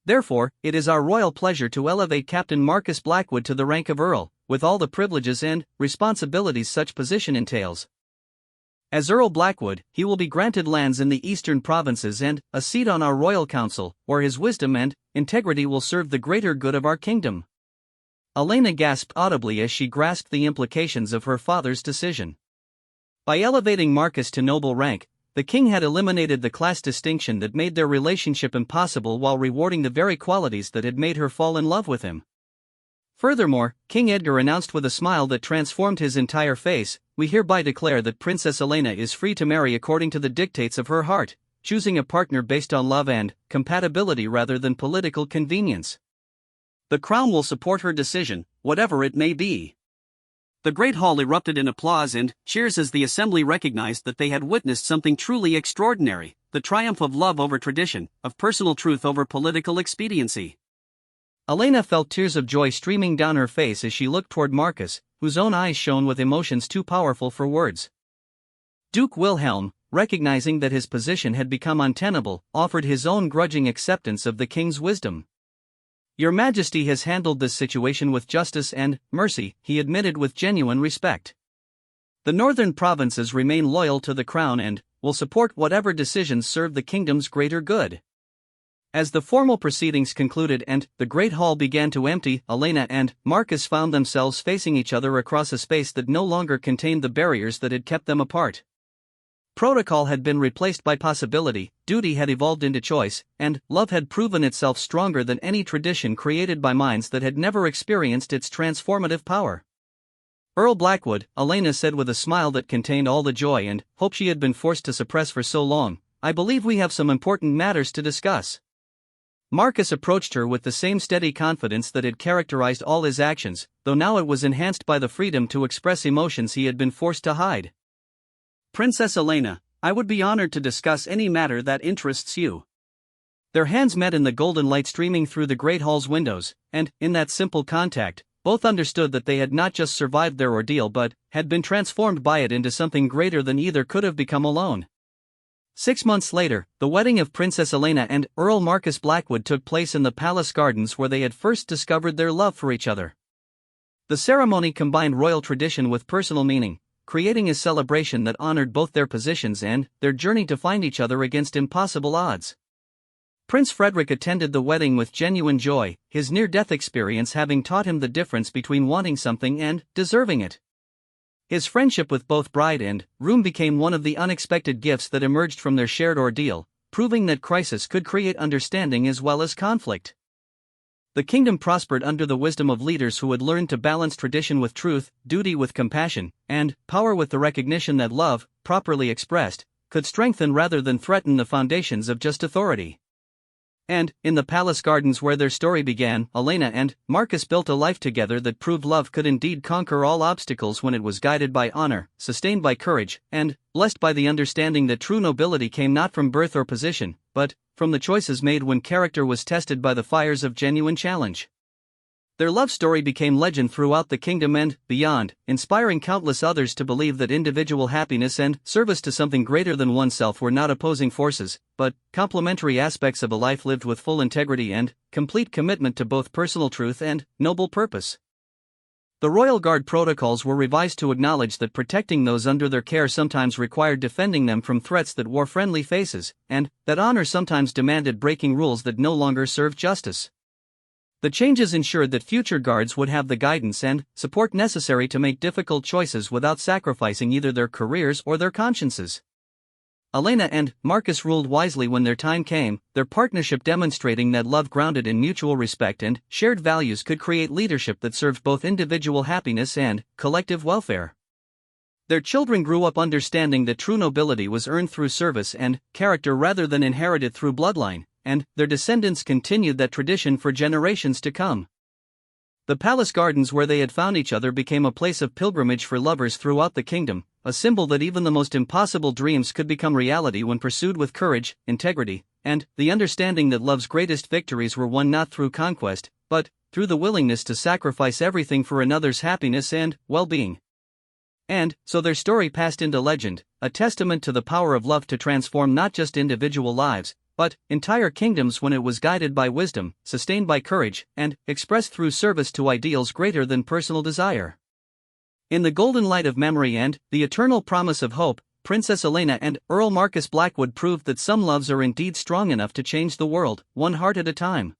Speaker 1: Therefore, it is our royal pleasure to elevate Captain Marcus Blackwood to the rank of Earl, with all the privileges and responsibilities such position entails. As Earl Blackwood, he will be granted lands in the eastern provinces and a seat on our royal council, where his wisdom and integrity will serve the greater good of our kingdom. Elena gasped audibly as she grasped the implications of her father's decision. By elevating Marcus to noble rank, the king had eliminated the class distinction that made their relationship impossible while rewarding the very qualities that had made her fall in love with him. Furthermore, King Edgar announced with a smile that transformed his entire face, "We hereby declare that Princess Elena is free to marry according to the dictates of her heart, choosing a partner based on love and compatibility rather than political convenience. The crown will support her decision, whatever it may be." The great hall erupted in applause and cheers as the assembly recognized that they had witnessed something truly extraordinary, the triumph of love over tradition, of personal truth over political expediency. Elena felt tears of joy streaming down her face as she looked toward Marcus, whose own eyes shone with emotions too powerful for words. Duke Wilhelm, recognizing that his position had become untenable, offered his own grudging acceptance of the king's wisdom. "Your Majesty has handled this situation with justice and mercy," he admitted with genuine respect. "The northern provinces remain loyal to the crown and will support whatever decisions serve the kingdom's greater good." As the formal proceedings concluded and the great hall began to empty, Elena and Marcus found themselves facing each other across a space that no longer contained the barriers that had kept them apart. Protocol had been replaced by possibility, duty had evolved into choice, and love had proven itself stronger than any tradition created by minds that had never experienced its transformative power. "Earl Blackwood," Elena said with a smile that contained all the joy and hope she had been forced to suppress for so long, "I believe we have some important matters to discuss." Marcus approached her with the same steady confidence that had characterized all his actions, though now it was enhanced by the freedom to express emotions he had been forced to hide. "Princess Elena, I would be honored to discuss any matter that interests you." Their hands met in the golden light streaming through the great hall's windows, and, in that simple contact, both understood that they had not just survived their ordeal but had been transformed by it into something greater than either could have become alone. 6 months later, the wedding of Princess Elena and Earl Marcus Blackwood took place in the palace gardens where they had first discovered their love for each other. The ceremony combined royal tradition with personal meaning, creating a celebration that honored both their positions and their journey to find each other against impossible odds. Prince Frederick attended the wedding with genuine joy, his near-death experience having taught him the difference between wanting something and deserving it. His friendship with both bride and groom became one of the unexpected gifts that emerged from their shared ordeal, proving that crisis could create understanding as well as conflict. The kingdom prospered under the wisdom of leaders who had learned to balance tradition with truth, duty with compassion, and power with the recognition that love, properly expressed, could strengthen rather than threaten the foundations of just authority. And, in the palace gardens where their story began, Elena and Marcus built a life together that proved love could indeed conquer all obstacles when it was guided by honor, sustained by courage, and blessed by the understanding that true nobility came not from birth or position, but from the choices made when character was tested by the fires of genuine challenge. Their love story became legend throughout the kingdom and beyond, inspiring countless others to believe that individual happiness and service to something greater than oneself were not opposing forces, but complementary aspects of a life lived with full integrity and complete commitment to both personal truth and noble purpose. The Royal Guard protocols were revised to acknowledge that protecting those under their care sometimes required defending them from threats that wore friendly faces, and that honor sometimes demanded breaking rules that no longer served justice. The changes ensured that future guards would have the guidance and support necessary to make difficult choices without sacrificing either their careers or their consciences. Elena and Marcus ruled wisely when their time came, their partnership demonstrating that love grounded in mutual respect and shared values could create leadership that served both individual happiness and collective welfare. Their children grew up understanding that true nobility was earned through service and character rather than inherited through bloodline, and their descendants continued that tradition for generations to come. The palace gardens where they had found each other became a place of pilgrimage for lovers throughout the kingdom, a symbol that even the most impossible dreams could become reality when pursued with courage, integrity, and the understanding that love's greatest victories were won not through conquest, but through the willingness to sacrifice everything for another's happiness and well-being. And so their story passed into legend, a testament to the power of love to transform not just individual lives, but entire kingdoms when it was guided by wisdom, sustained by courage, and expressed through service to ideals greater than personal desire. In the golden light of memory and the eternal promise of hope, Princess Elena and Earl Marcus Blackwood proved that some loves are indeed strong enough to change the world, one heart at a time.